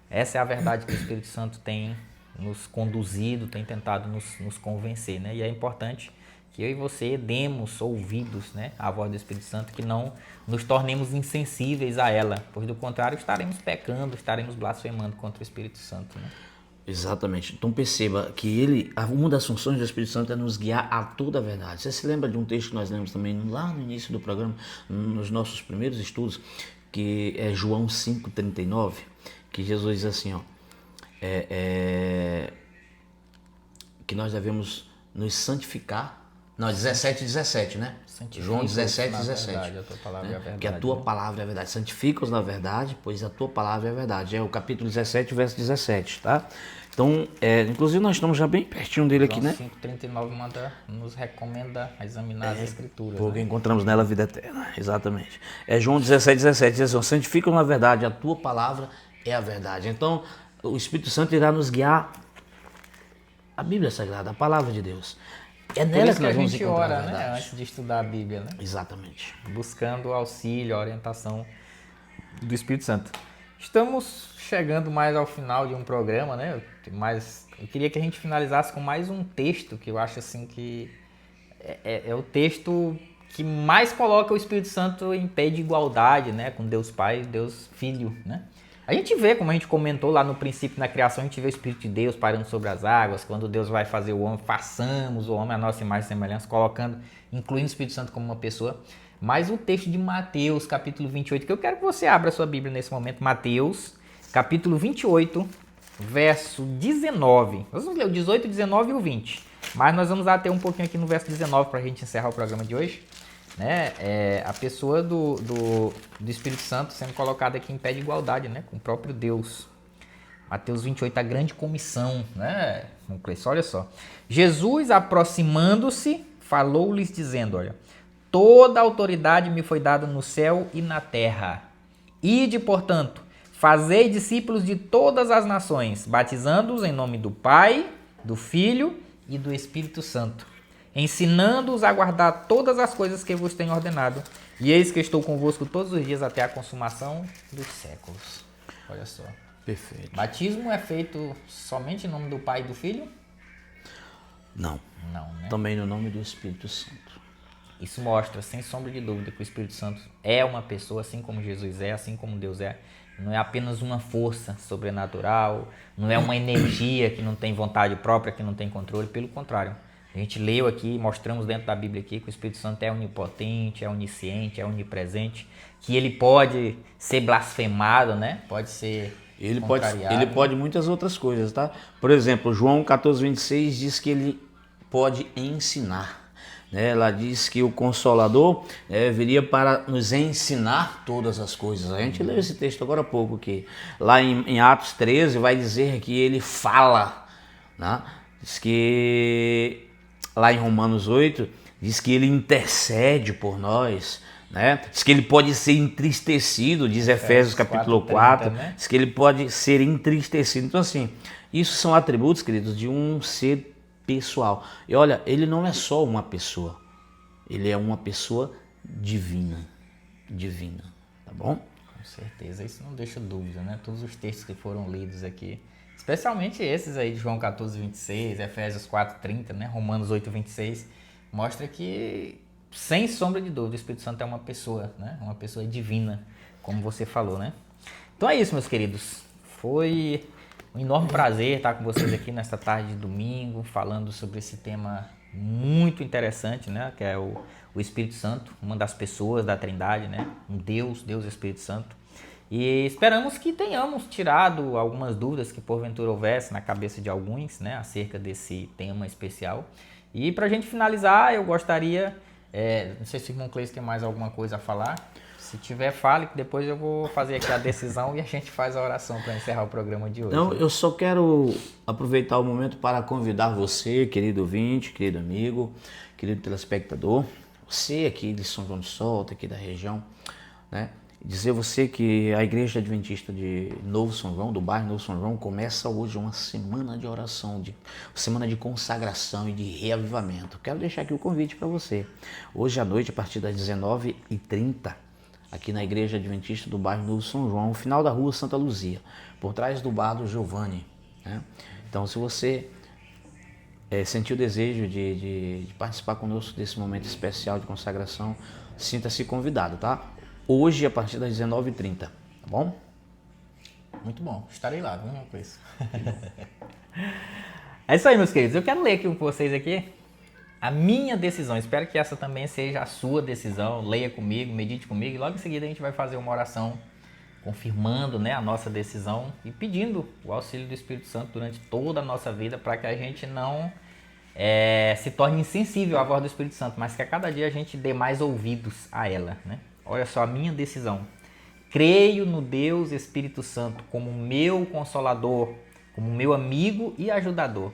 Essa é a verdade que o Espírito Santo tem nos conduzido, tem tentado nos convencer, né? E é importante que eu e você demos ouvidos, né, à voz do Espírito Santo, que não nos tornemos insensíveis a ela, pois do contrário estaremos pecando, estaremos blasfemando contra o Espírito Santo, né? Exatamente. Então perceba que uma das funções do Espírito Santo é nos guiar a toda a verdade. Você se lembra de um texto que nós lemos também lá no início do programa, nos nossos primeiros estudos, que é João 5,39, que Jesus diz assim, ó, que nós devemos nos santificar. Não, 17, né? João 17. Verdade, a tua palavra é a verdade, que a tua palavra é a verdade. Santifica-os na verdade, pois a tua palavra é a verdade. É o capítulo 17, verso 17, tá? Então, inclusive nós estamos já bem pertinho dele aqui, né? 5,39 nos recomenda examinar as escrituras. Porque né? encontramos nela a vida eterna, exatamente. É João 17, diz assim, santifica-os na verdade, a tua palavra é a verdade. Então, o Espírito Santo irá nos guiar a Bíblia Sagrada, a palavra de Deus. É nela que nós vamos encontrar a verdade. Né? Antes de estudar a Bíblia, né? Exatamente. Buscando o auxílio, a orientação do Espírito Santo. Estamos chegando mais ao final de um programa, né? Mas eu queria que a gente finalizasse com mais um texto que eu acho assim que é o texto que mais coloca o Espírito Santo em pé de igualdade, né? Com Deus Pai e Deus Filho, né? A gente vê, como a gente comentou lá no princípio, na criação, a gente vê o Espírito de Deus pairando sobre as águas. Quando Deus vai fazer o homem, façamos o homem a nossa imagem e semelhança, incluindo o Espírito Santo como uma pessoa. Mas o texto de Mateus, capítulo 28, que eu quero que você abra a sua Bíblia nesse momento. Mateus, capítulo 28, verso 19. Nós vamos ler o 18, 19 e o 20. Mas nós vamos até um pouquinho aqui no verso 19 para a gente encerrar o programa de hoje. Né? A pessoa do Espírito Santo sendo colocada aqui em pé de igualdade, né? Com o próprio Deus. Mateus 28, a grande comissão, né? Olha só. Jesus, aproximando-se, falou-lhes dizendo, olha, toda a autoridade me foi dada no céu e na terra. Ide, portanto, fazei discípulos de todas as nações, batizando-os em nome do Pai, do Filho e do Espírito Santo, ensinando-os a guardar todas as coisas que vos tenho ordenado. E eis que estou convosco todos os dias até a consumação dos séculos. Olha só. Perfeito. Batismo é feito somente em nome do Pai e do Filho? Não. Não, né? Também no nome do Espírito Santo. Isso mostra, sem sombra de dúvida, que o Espírito Santo é uma pessoa, assim como Jesus é, assim como Deus é. Não é apenas uma força sobrenatural, não é uma energia que não tem vontade própria, que não tem controle. Pelo contrário. A gente leu aqui, mostramos dentro da Bíblia aqui que o Espírito Santo é onipotente, é onisciente, é onipresente, que ele pode ser blasfemado, né? Pode ser contrariado. Ele pode muitas outras coisas, tá? Por exemplo, João 14:26 diz que ele pode ensinar. Né? Ela diz que o Consolador viria para nos ensinar todas as coisas. A gente leu esse texto agora há pouco, que lá em Atos 13 vai dizer que ele fala, né? Diz que lá em Romanos 8, diz que ele intercede por nós, né? Diz que ele pode ser entristecido, diz Efésios capítulo 4, né? Diz que ele pode ser entristecido. Então assim, isso são atributos, queridos, de um ser pessoal. E olha, ele não é só uma pessoa, ele é uma pessoa divina, tá bom? Com certeza, isso não deixa dúvida, né? Todos os textos que foram lidos aqui, especialmente esses aí de João 14:26, Efésios 4:30, né? Romanos 8:26, mostra que, sem sombra de dúvida, o Espírito Santo é uma pessoa, né? Uma pessoa divina, como você falou, né? Então é isso, meus queridos. Foi um enorme prazer estar com vocês aqui nesta tarde de domingo, falando sobre esse tema muito interessante, né? Que é o Espírito Santo, uma das pessoas da Trindade, né? Um Deus Espírito Santo. E esperamos que tenhamos tirado algumas dúvidas que porventura houvesse na cabeça de alguns, né, acerca desse tema especial. E para a gente finalizar, eu gostaria, não sei se o irmão Cleis tem mais alguma coisa a falar. Se tiver, fale, que depois eu vou fazer aqui a decisão e a gente faz a oração para encerrar o programa de hoje. Então, eu só quero aproveitar o momento para convidar você, querido ouvinte, querido amigo, querido telespectador, você aqui de São João do Solta, aqui da região, né? Dizer a você que a Igreja Adventista de Novo São João, do bairro Novo São João, começa hoje uma semana de oração, semana de consagração e de reavivamento. Quero deixar aqui o convite para você. Hoje à noite, a partir das 19h30, aqui na Igreja Adventista do bairro Novo São João, no final da rua Santa Luzia, por trás do bar do Giovanni, né? Então, se você sentiu o desejo de participar conosco desse momento especial de consagração, sinta-se convidado, tá? Hoje, a partir das 19h30, tá bom? Muito bom, estarei lá, viu, com isso. É isso aí, meus queridos. Eu quero ler aqui com vocês aqui a minha decisão. Espero que essa também seja a sua decisão. Leia comigo, medite comigo e logo em seguida a gente vai fazer uma oração confirmando, né, a nossa decisão e pedindo o auxílio do Espírito Santo durante toda a nossa vida para que a gente não se torne insensível à voz do Espírito Santo, mas que a cada dia a gente dê mais ouvidos a ela, né? Olha só a minha decisão. Creio no Deus Espírito Santo como meu consolador, como meu amigo e ajudador.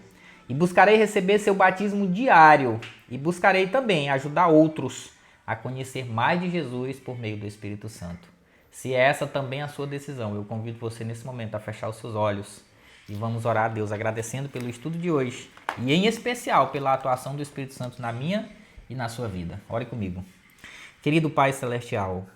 E buscarei receber seu batismo diário. E buscarei também ajudar outros a conhecer mais de Jesus por meio do Espírito Santo. Se é essa também a sua decisão, eu convido você nesse momento a fechar os seus olhos. E vamos orar a Deus agradecendo pelo estudo de hoje. E em especial pela atuação do Espírito Santo na minha e na sua vida. Ore comigo. Querido Pai Celestial,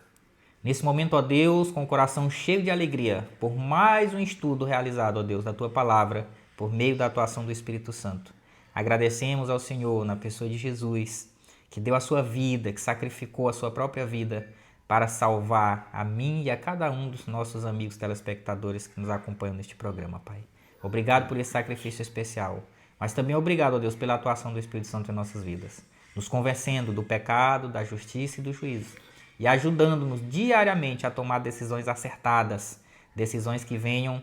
nesse momento, ó Deus, com o coração cheio de alegria, por mais um estudo realizado, ó Deus, da Tua Palavra, por meio da atuação do Espírito Santo. Agradecemos ao Senhor, na pessoa de Jesus, que deu a sua vida, que sacrificou a sua própria vida para salvar a mim e a cada um dos nossos amigos telespectadores que nos acompanham neste programa, Pai. Obrigado por esse sacrifício especial, mas também obrigado, ó Deus, pela atuação do Espírito Santo em nossas vidas, nos convencendo do pecado, da justiça e do juízo, e ajudando-nos diariamente a tomar decisões acertadas, decisões que venham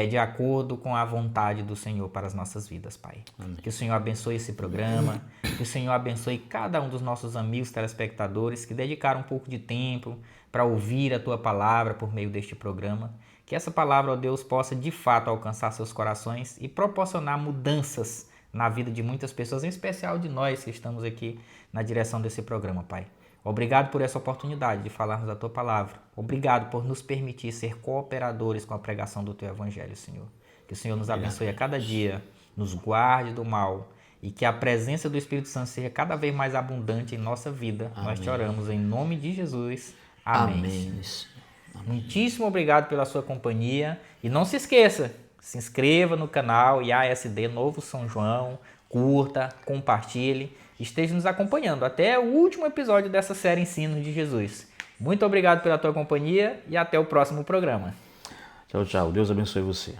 de acordo com a vontade do Senhor para as nossas vidas, Pai. Amém. Que o Senhor abençoe esse programa, que o Senhor abençoe cada um dos nossos amigos telespectadores que dedicaram um pouco de tempo para ouvir a Tua Palavra por meio deste programa. Que essa palavra, ó Deus, possa de fato alcançar seus corações e proporcionar mudanças na vida de muitas pessoas, em especial de nós que estamos aqui na direção desse programa, Pai. Obrigado por essa oportunidade de falarmos da Tua Palavra. Obrigado por nos permitir ser cooperadores com a pregação do Teu Evangelho, Senhor. Que o Senhor nos abençoe a cada dia, nos guarde do mal e que a presença do Espírito Santo seja cada vez mais abundante em nossa vida. Amém. Nós te oramos em nome de Jesus. Amém. Amém. Muitíssimo obrigado pela sua companhia e não se esqueça, se inscreva no canal IASD Novo São João, curta, compartilhe, esteja nos acompanhando até o último episódio dessa série Ensinos de Jesus. Muito obrigado pela tua companhia e até o próximo programa. Tchau, tchau. Deus abençoe você.